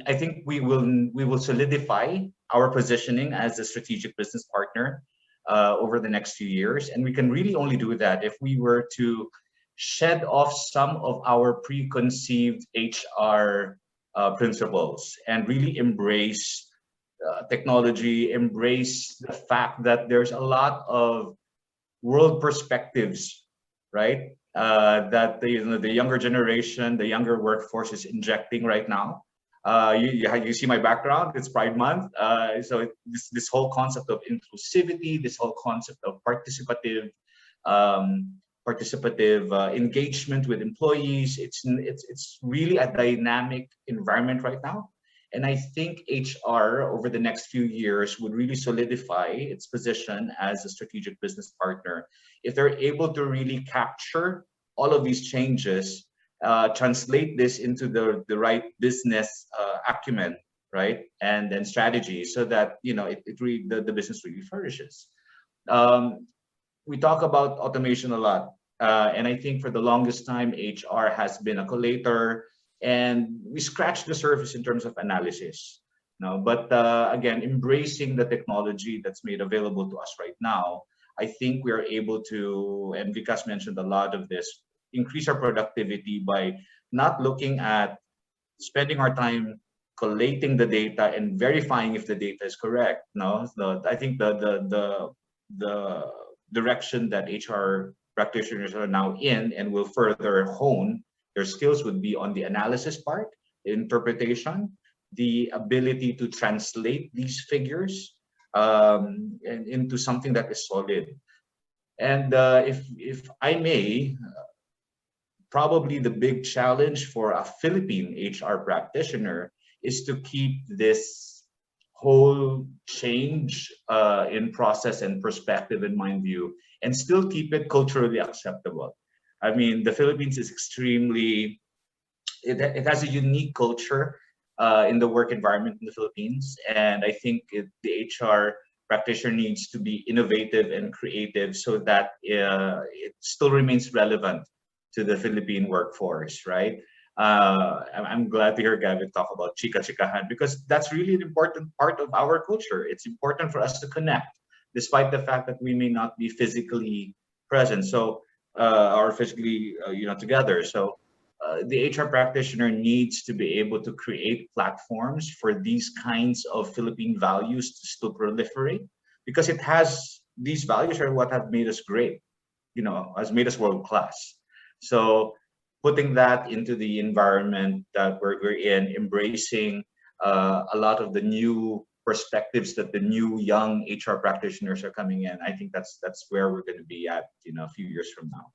C: I think we will solidify our positioning as a strategic business partner over the next few years. And we can really only do that if we were to shed off some of our preconceived HR principles and really embrace technology, embrace the fact that there's a lot of world perspectives, right? That the younger generation, the younger workforce is injecting right now. You see my background, it's Pride Month. So this whole concept of inclusivity, this whole concept of participative engagement with employees, it's really a dynamic environment right now. And I think HR over the next few years would really solidify its position as a strategic business partner if they're able to really capture all of these changes, translate this into the right business acumen, right, and then strategy, so that the business really flourishes. We talk about automation a lot, and I think for the longest time HR has been a collator, and we scratched the surface in terms of analysis. But again, embracing the technology that's made available to us right now, I think we are able to, and Vikas mentioned a lot of this, increase our productivity by not looking at spending our time collating the data and verifying if the data is correct. I think the direction that HR practitioners are now in and will further hone their skills would be on the analysis part, the interpretation, the ability to translate these figures and into something that is solid. And if I may, probably the big challenge for a Philippine HR practitioner is to keep this whole change in process and perspective in mind view, and still keep it culturally acceptable. I mean, the Philippines is it has a unique culture in the work environment in the Philippines. And I think the HR practitioner needs to be innovative and creative so that it still remains relevant to the Philippine workforce, right? I'm glad to hear Gavin talk about chika-chikahan, because that's really an important part of our culture. It's important for us to connect, despite the fact that we may not be physically present. So or physically together. So the HR practitioner needs to be able to create platforms for these kinds of Philippine values to still proliferate, because these values are what have made us great, has made us world class. So putting that into the environment that we're in, embracing a lot of the new perspectives that the new young HR practitioners are coming in, I think that's where we're going to be at a few years from now.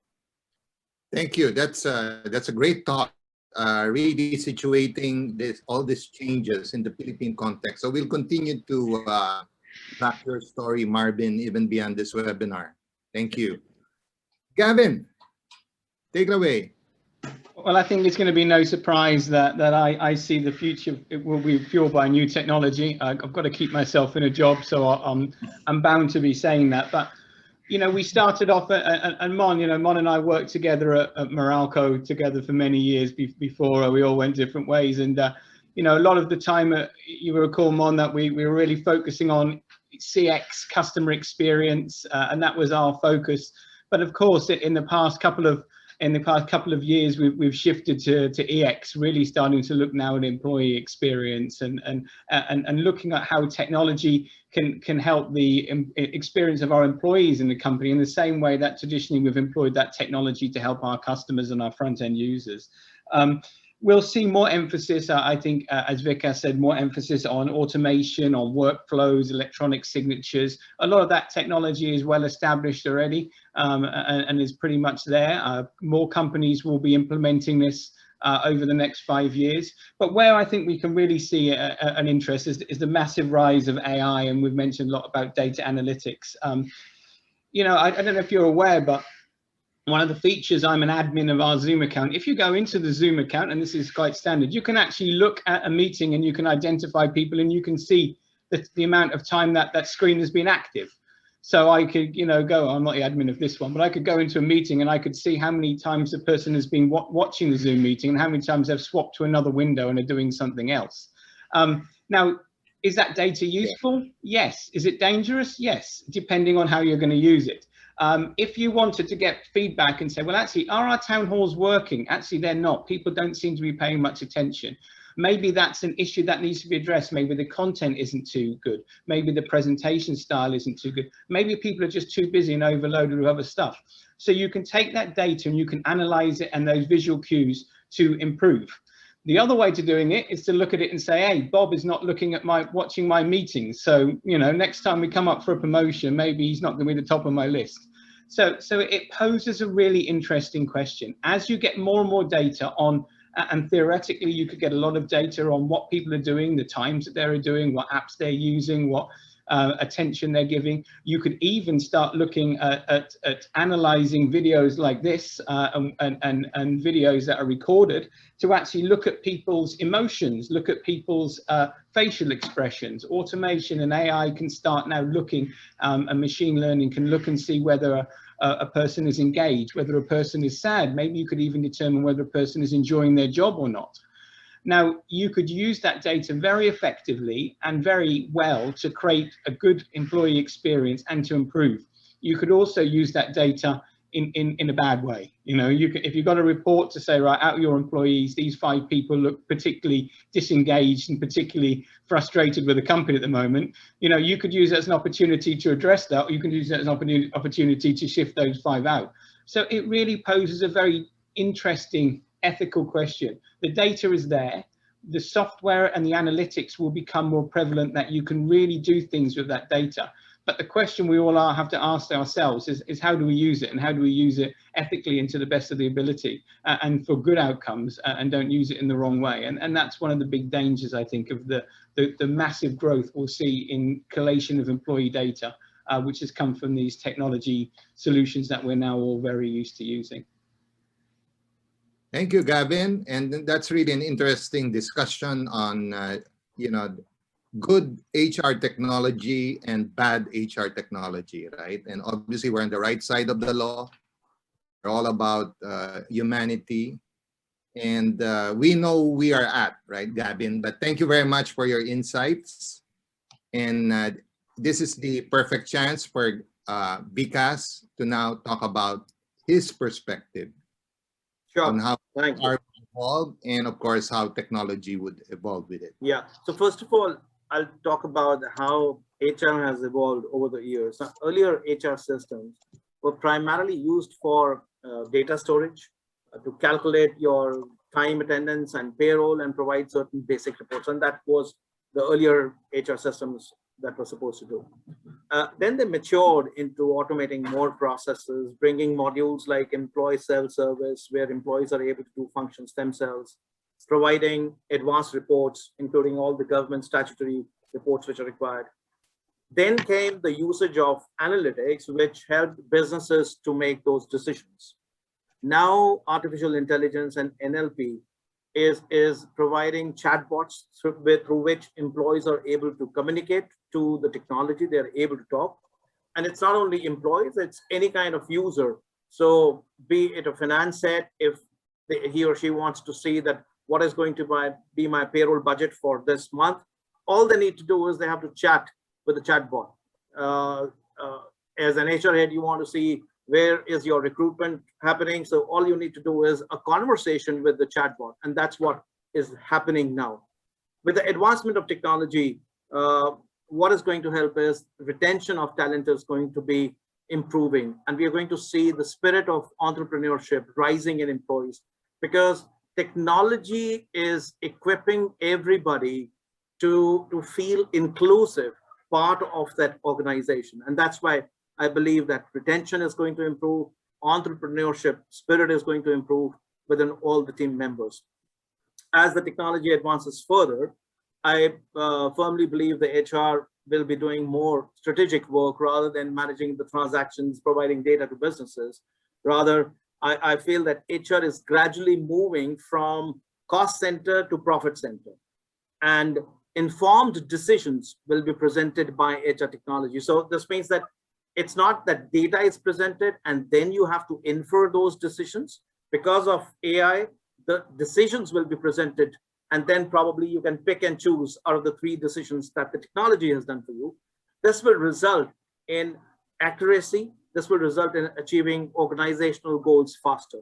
A: Thank you. That's a great thought. Really situating all these changes in the Philippine context. So we'll continue to track your story, Marvin, even beyond this webinar. Thank you. Gavin, take it away.
D: Well, I think it's going to be no surprise that I see the future. It will be fueled by new technology. I've got to keep myself in a job, so I'm bound to be saying that. But you know, we started off and Mon, you know, Mon and I worked together at Meralco together for many years before we all went different ways. And, you know, a lot of the time, you will recall, Mon, that we were really focusing on CX, customer experience, and that was our focus. But of course, in the past couple of years, we've shifted to EX, really starting to look now at employee experience and looking at how technology can help the experience of our employees in the company in the same way that traditionally we've employed that technology to help our customers and our front end users. We'll see more emphasis, I think, as Vikas said, more emphasis on automation, on workflows, electronic signatures. A lot of that technology is well established already and is pretty much there. More companies will be implementing this over the next 5 years. But where I think we can really see an interest is the massive rise of AI, and we've mentioned a lot about data analytics. You know, I don't know if you're aware, but one of the features, I'm an admin of our Zoom account. If you go into the Zoom account, and this is quite standard, you can actually look at a meeting and you can identify people and you can see the amount of time that screen has been active. So I could, you know, I'm not the admin of this one, but I could go into a meeting and I could see how many times the person has been watching the Zoom meeting and how many times they've swapped to another window and are doing something else. Now, is that data useful? Yes. Is it dangerous? Yes, depending on how you're going to use it. If you wanted to get feedback and say, well, actually, are our town halls working? Actually, they're not. People don't seem to be paying much attention. Maybe that's an issue that needs to be addressed. Maybe the content isn't too good. Maybe the presentation style isn't too good. Maybe people are just too busy and overloaded with other stuff. So you can take that data and you can analyze it and those visual cues to improve. The other way to doing it is to look at it and say, hey, Bob is not looking at watching my meetings. So, you know, next time we come up for a promotion, maybe he's not going to be the top of my list. So it poses a really interesting question. As you get more and more data on, and theoretically, you could get a lot of data on what people are doing, the times that they're doing, what apps they're using, what attention they're giving. You could even start looking at analyzing videos like this and videos that are recorded to actually look at people's emotions, look at people's facial expressions. Automation and AI can start now looking, and machine learning can look and see whether a person is engaged, whether a person is sad. Maybe you could even determine whether a person is enjoying their job or not. Now, you could use that data very effectively and very well to create a good employee experience and to improve. You could also use that data in a bad way. You know, if you've got a report to say, right, out of your employees, these 5 people look particularly disengaged and particularly frustrated with the company at the moment, you know, you could use it as an opportunity to address that, or you can use it as an opportunity to shift those 5 out. So it really poses a very interesting ethical question. The data is there. The software and the analytics will become more prevalent that you can really do things with that data. But the question we all have to ask ourselves is how do we use it, and how do we use it ethically and to the best of the ability and for good outcomes, and don't use it in the wrong way. And that's one of the big dangers, I think, of the massive growth we'll see in collation of employee data, which has come from these technology solutions that we're now all very used to using.
A: Thank you, Gavin. And that's really an interesting discussion on, you know, good HR technology and bad HR technology, right? And obviously, we're on the right side of the law. We're all about humanity. And we know we are at, right, Gavin? But thank you very much for your insights. And this is the perfect chance for Vikas to now talk about his perspective on how HR evolved, and of course how technology would evolve with it.
E: Yeah. So first of all, I'll talk about how HR has evolved over the years. So earlier HR systems were primarily used for data storage, to calculate your time, attendance, and payroll, and provide certain basic reports. And that was the earlier HR systems that were supposed to do. Then they matured into automating more processes, bringing modules like employee self-service, where employees are able to do functions themselves, providing advanced reports, including all the government statutory reports which are required. Then came the usage of analytics, which helped businesses to make those decisions. Now, artificial intelligence and NLP is providing chatbots through which employees are able to communicate to the technology. They're able to talk. And it's not only employees, it's any kind of user. So be it a finance head, if he or she wants to see that what is going to be my payroll budget for this month, all they need to do is they have to chat with the chatbot. As an HR head, you want to see where is your recruitment happening. So all you need to do is a conversation with the chatbot, and that's what is happening now. With the advancement of technology, what is going to help is retention of talent is going to be improving, and we are going to see the spirit of entrepreneurship rising in employees, because technology is equipping everybody to feel inclusive part of that organization. And that's why I believe that retention is going to improve, entrepreneurship spirit is going to improve within all the team members. As the technology advances further, I firmly believe the HR will be doing more strategic work rather than managing the transactions, providing data to businesses. Rather, I feel that HR is gradually moving from cost center to profit center, and informed decisions will be presented by HR technology. So this means that it's not that data is presented and then you have to infer those decisions. Because of AI, the decisions will be presented, and then probably you can pick and choose out of the 3 decisions that the technology has done for you. This will result in accuracy. This will result in achieving organizational goals faster.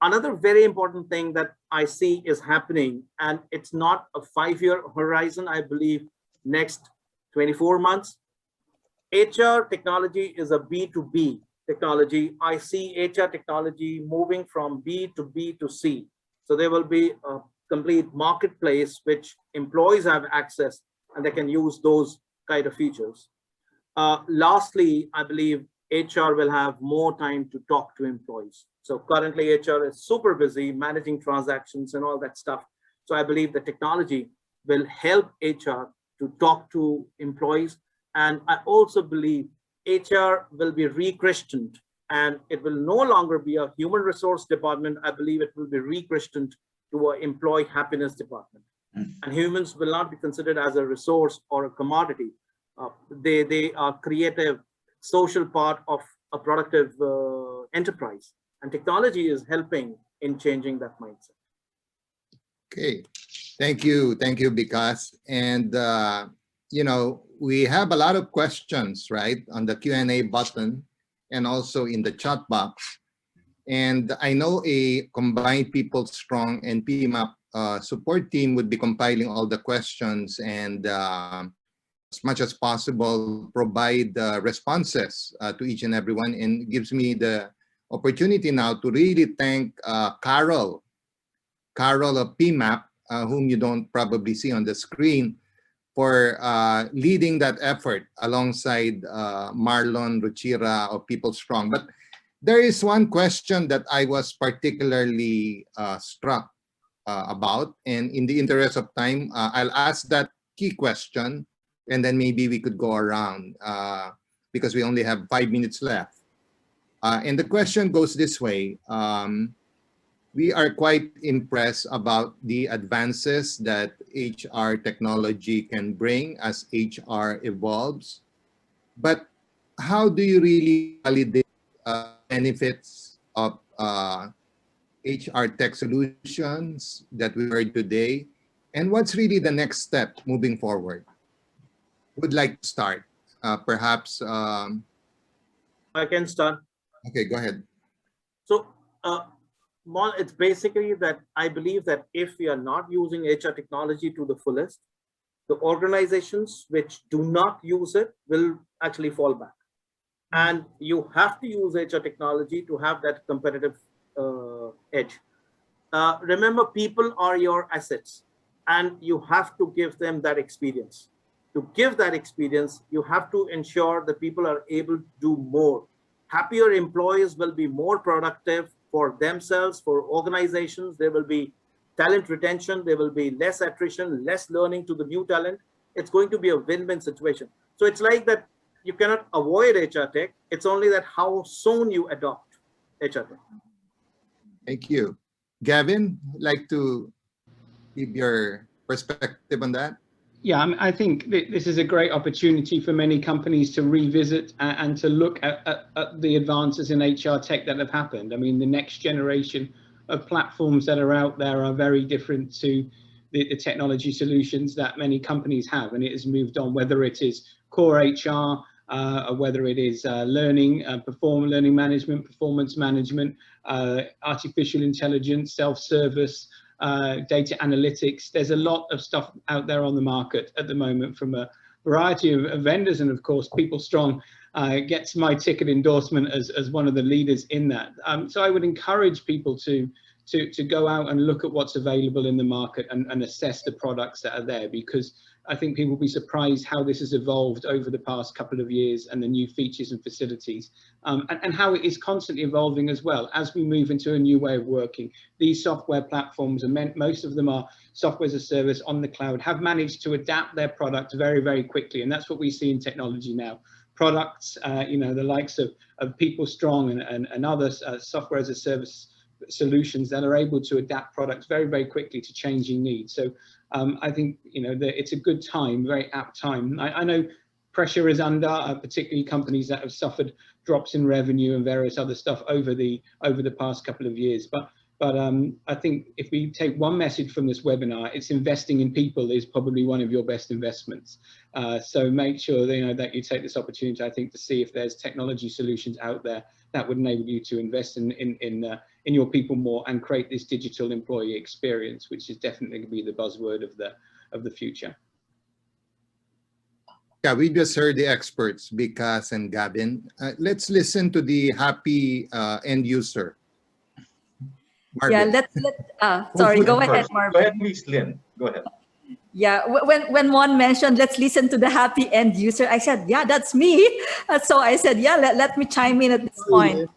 E: Another very important thing that I see is happening, and it's not a 5-year horizon, I believe next 24 months. HR technology is a B2B technology. I see HR technology moving from B to B to C. So there will be a complete marketplace which employees have access, and they can use those kind of features. Lastly, I believe HR will have more time to talk to employees. So currently HR is super busy managing transactions and all that stuff. So I believe the technology will help HR to talk to employees. And I also believe HR will be re-christened, and it will no longer be a human resource department. I believe it will be re-christened to an employee happiness department. And humans will not be considered as a resource or a commodity. They are creative, social part of a productive enterprise. And technology is helping in changing that mindset.
A: Okay, thank you, Vikas. And you know, we have a lot of questions, right, on the Q&A button and also in the chat box. And I know a combined People Strong and PMAP support team would be compiling all the questions and as much as possible provide responses to each and everyone, and gives me the opportunity now to really thank Carol of PMAP, whom you don't probably see on the screen, for leading that effort alongside Marlon Ruchira of People Strong. But there is one question that I was particularly struck about, and in the interest of time, I'll ask that key question, and then maybe we could go around because we only have 5 minutes left. And the question goes this way. We are quite impressed about the advances that HR technology can bring as HR evolves. But how do you really validate benefits of HR tech solutions that we heard today? And what's really the next step moving forward? Would like to start? Perhaps.
E: I can start.
A: Okay, go ahead.
E: So, it's basically that I believe that if we are not using HR technology to the fullest, the organizations which do not use it will actually fall back. And you have to use HR technology to have that competitive edge. Remember, people are your assets, and you have to give them that experience. To give that experience, you have to ensure that people are able to do more. Happier employees will be more productive for themselves, for organizations. There will be talent retention. There will be less attrition, less learning to the new talent. It's going to be a win-win situation. So it's like that you cannot avoid HR tech. It's only that how soon you adopt HR tech.
A: Thank you. Gavin, like to give your perspective on that?
D: Yeah, I think this is a great opportunity for many companies to revisit and to look at the advances in HR tech that have happened. I mean, the next generation of platforms that are out there are very different to the technology solutions that many companies have, and it has moved on, whether it is core HR, or whether it is learning, learning management, performance management, artificial intelligence, self-service, data analytics. There's a lot of stuff out there on the market at the moment from a variety of vendors, and of course, PeopleStrong gets my ticket endorsement as one of the leaders in that. So I would encourage people to go out and look at what's available in the market and assess the products that are there, because I think people will be surprised how this has evolved over the past couple of years, and the new features and facilities, and how it is constantly evolving as well as we move into a new way of working. These software platforms, and most of them are software as a service on the cloud, have managed to adapt their product very, very quickly. And that's what we see in technology now. Products, you know, the likes of PeopleStrong and other software as a service solutions that are able to adapt products very, very quickly to changing needs. So I think, you know, that it's a good time, very apt time. I know pressure is under, particularly companies that have suffered drops in revenue and various other stuff over the past couple of years. But I think if we take one message from this webinar, it's investing in people is probably one of your best investments. So make sure that you take this opportunity, I think, to see if there's technology solutions out there that would enable you to invest in your people more and create this digital employee experience, which is definitely going to be the buzzword of the future.
A: Yeah, we just heard the experts, Vikas and Gavin. Let's listen to the happy end user. Marvin.
B: Yeah, sorry, go ahead, Marvin.
C: Go ahead, please, Lynn. Go ahead.
B: Yeah, when one mentioned, let's listen to the happy end user, I said, yeah, that's me. So I said, yeah, let me chime in at this point.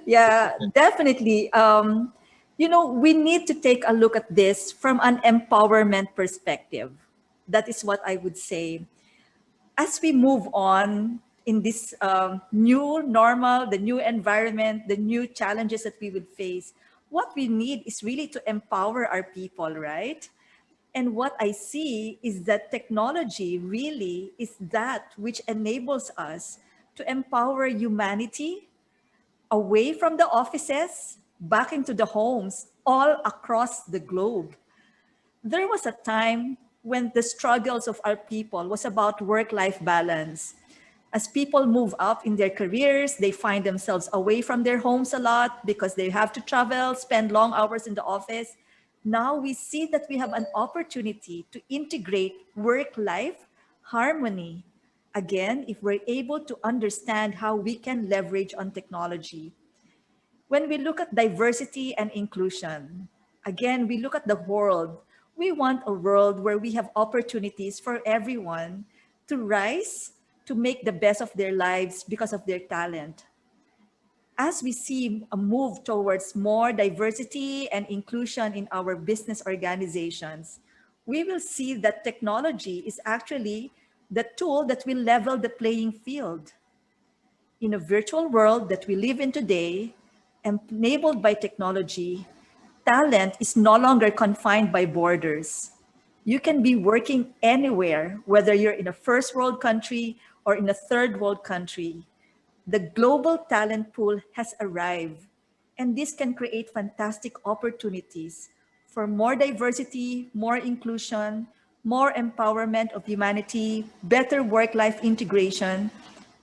B: Yeah, definitely. You know, we need to take a look at this from an empowerment perspective. That is what I would say. As we move on in this new normal, the new environment, the new challenges that we would face, what we need is really to empower our people, right? And what I see is that technology really is that which enables us to empower humanity away from the offices, back into the homes, all across the globe. There was a time when the struggles of our people was about work-life balance. As people move up in their careers, they find themselves away from their homes a lot because they have to travel, spend long hours in the office. Now we see that we have an opportunity to integrate work-life harmony. Again, if we're able to understand how we can leverage on technology. When we look at diversity and inclusion, again, we look at the world. We want a world where we have opportunities for everyone to rise, to make the best of their lives because of their talent. As we see a move towards more diversity and inclusion in our business organizations, we will see that technology is actually the tool that will level the playing field. In a virtual world that we live in today, enabled by technology, talent is no longer confined by borders. You can be working anywhere, whether you're in a first world country or in a third world country. The global talent pool has arrived, and this can create fantastic opportunities for more diversity, more inclusion, more empowerment of humanity, better work-life integration,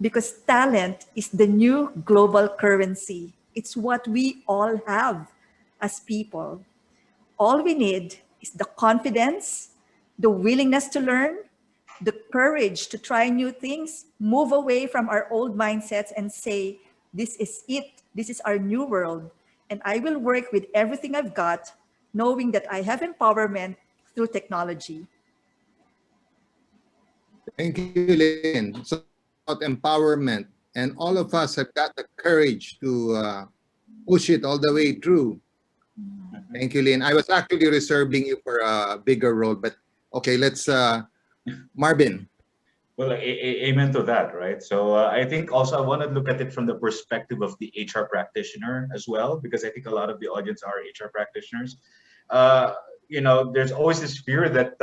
B: because talent is the new global currency. It's what we all have as people. All we need is the confidence, the willingness to learn, the courage to try new things, move away from our old mindsets and say, this is it, this is our new world. And I will work with everything I've got, knowing that I have empowerment through technology.
A: Thank you, Lynn. So about empowerment, and all of us have got the courage to push it all the way through. Thank you, Lynn. I was actually reserving you for a bigger role, but okay, let's, Marvin.
C: Well, amen to that, right? So I think also I want to look at it from the perspective of the HR practitioner as well, because I think a lot of the audience are HR practitioners. there's always this fear that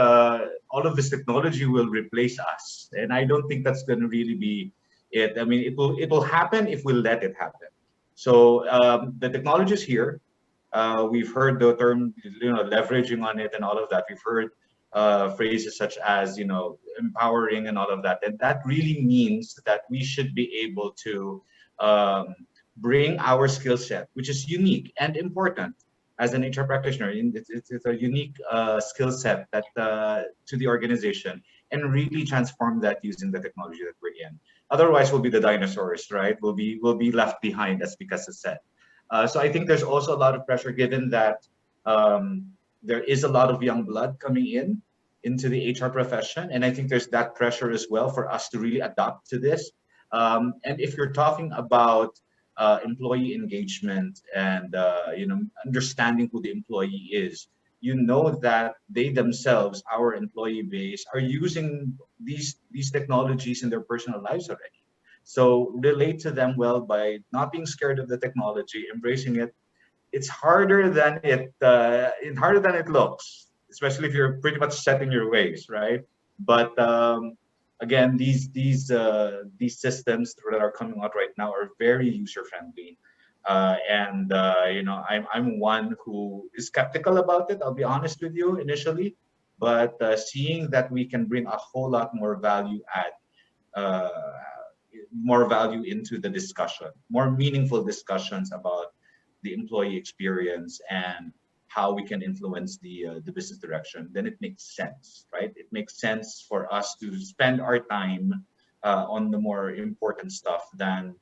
C: all of this technology will replace us, and I don't think that's going to really be it. I mean, it will happen if we let it happen. So the technology is here. We've heard the term, leveraging on it and all of that. We've heard phrases such as, empowering and all of that. And that really means that we should be able to bring our skill set, which is unique and important as an HR practitioner. It's a unique skill set that to the organization, and really transform that using the technology that we're in. Otherwise, we'll be the dinosaurs, right? We'll be left behind, as Picasso said. So I think there's also a lot of pressure, given that there is a lot of young blood coming into the HR profession, and I think there's that pressure as well for us to really adapt to this. And if you're talking about employee engagement and understanding who the employee is, that they themselves, our employee base, are using these technologies in their personal lives already. So relate to them well by not being scared of the technology, embracing it. It's harder than it looks, especially if you're pretty much set in your ways, right? But again, these systems that are coming out right now are very user friendly, and I'm one who is skeptical about it. I'll be honest with you initially, but seeing that we can bring a whole lot more value into the discussion, more meaningful discussions about the employee experience and how we can influence the business direction, then it makes sense, right? It makes sense for us to spend our time on the more important stuff than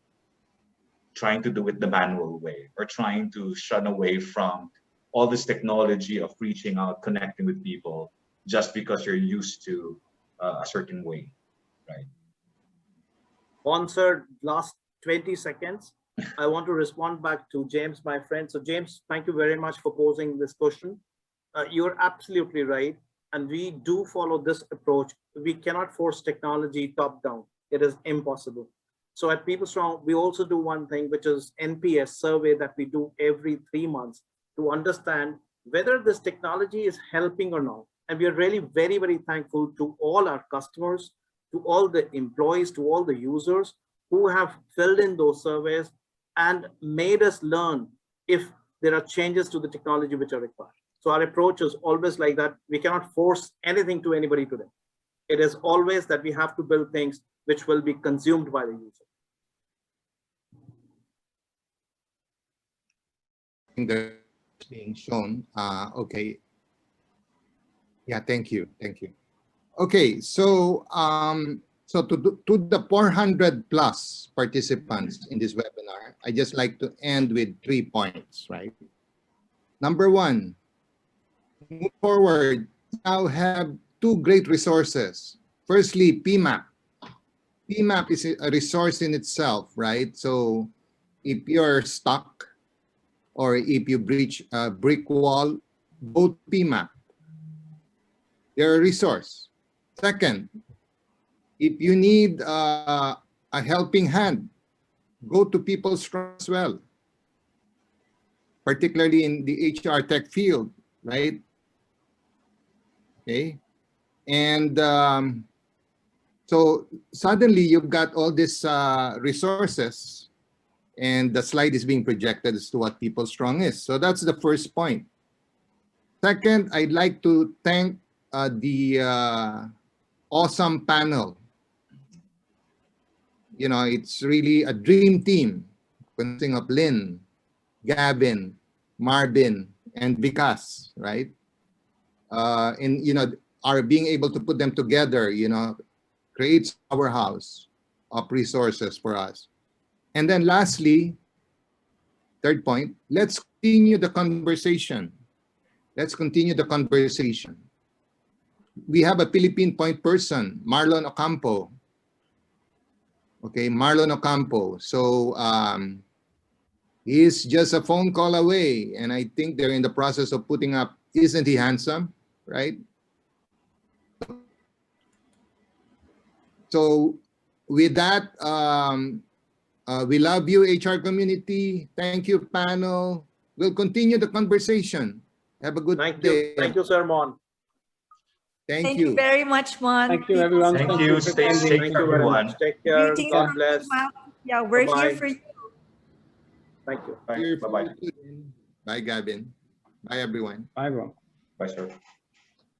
C: trying to do it the manual way, or trying to shun away from all this technology of reaching out, connecting with people, just because you're used to a certain way, right?
E: Sir, last 20 seconds. I want to respond back to James, my friend. So James, thank you very much for posing this question. You're absolutely right. And we do follow this approach. We cannot force technology top down. It is impossible. So at PeopleStrong, we also do one thing, which is NPS survey that we do every 3 months to understand whether this technology is helping or not. And we are really very, very thankful to all our customers, to all the employees, to all the users who have filled in those surveys and made us learn if there are changes to the technology which are required. So our approach is always like that. We cannot force anything to anybody today. It is always that we have to build things which will be consumed by the user.
A: I think that's being shown. Okay. Yeah, thank you. Okay, so so to the 400 plus participants in this webinar, I just like to end with 3 points, right? Number one, move forward. Now have 2 great resources. Firstly, PMAP. PMAP is a resource in itself, right? So if you're stuck or if you breach a brick wall, go to PMAP. They're a resource. Second, if you need a helping hand, go to PeopleStrong as well, particularly in the HR tech field, right? Okay, and so suddenly you've got all these resources, and the slide is being projected as to what PeopleStrong is. So that's the first point. Second, I'd like to thank the awesome panel. It's really a dream team consisting of Lynn, Gavin, Marvin, and Vikas, right? And our being able to put them together, creates a powerhouse of resources for us. And then lastly, third point, let's continue the conversation. Let's continue the conversation. We have a Philippine point person, Marlon Ocampo. Okay, Marlon Ocampo. So he's just a phone call away, and I think they're in the process of putting up, isn't he handsome, right? So with that, we love you, HR community. Thank you, panel. We'll continue the conversation. Have a good
E: Thank
A: day.
E: you. Thank you, Sir Mon.
A: Thank
B: you
A: you.
B: very much, Mon.
D: Thank you, everyone.
C: Thank you.
D: for
C: Stay
D: attending.
C: safe,
E: Thank you very
C: everyone.
E: much. Take care.
B: Greetings
E: God
B: from
E: bless.
B: Taiwan. Yeah, we're
E: Bye-bye.
B: here for you.
E: Thank you.
C: Bye.
A: Here
C: Bye-bye.
A: for you. Bye, Gavin. Bye, everyone.
D: Bye, everyone.
C: Bye, sir.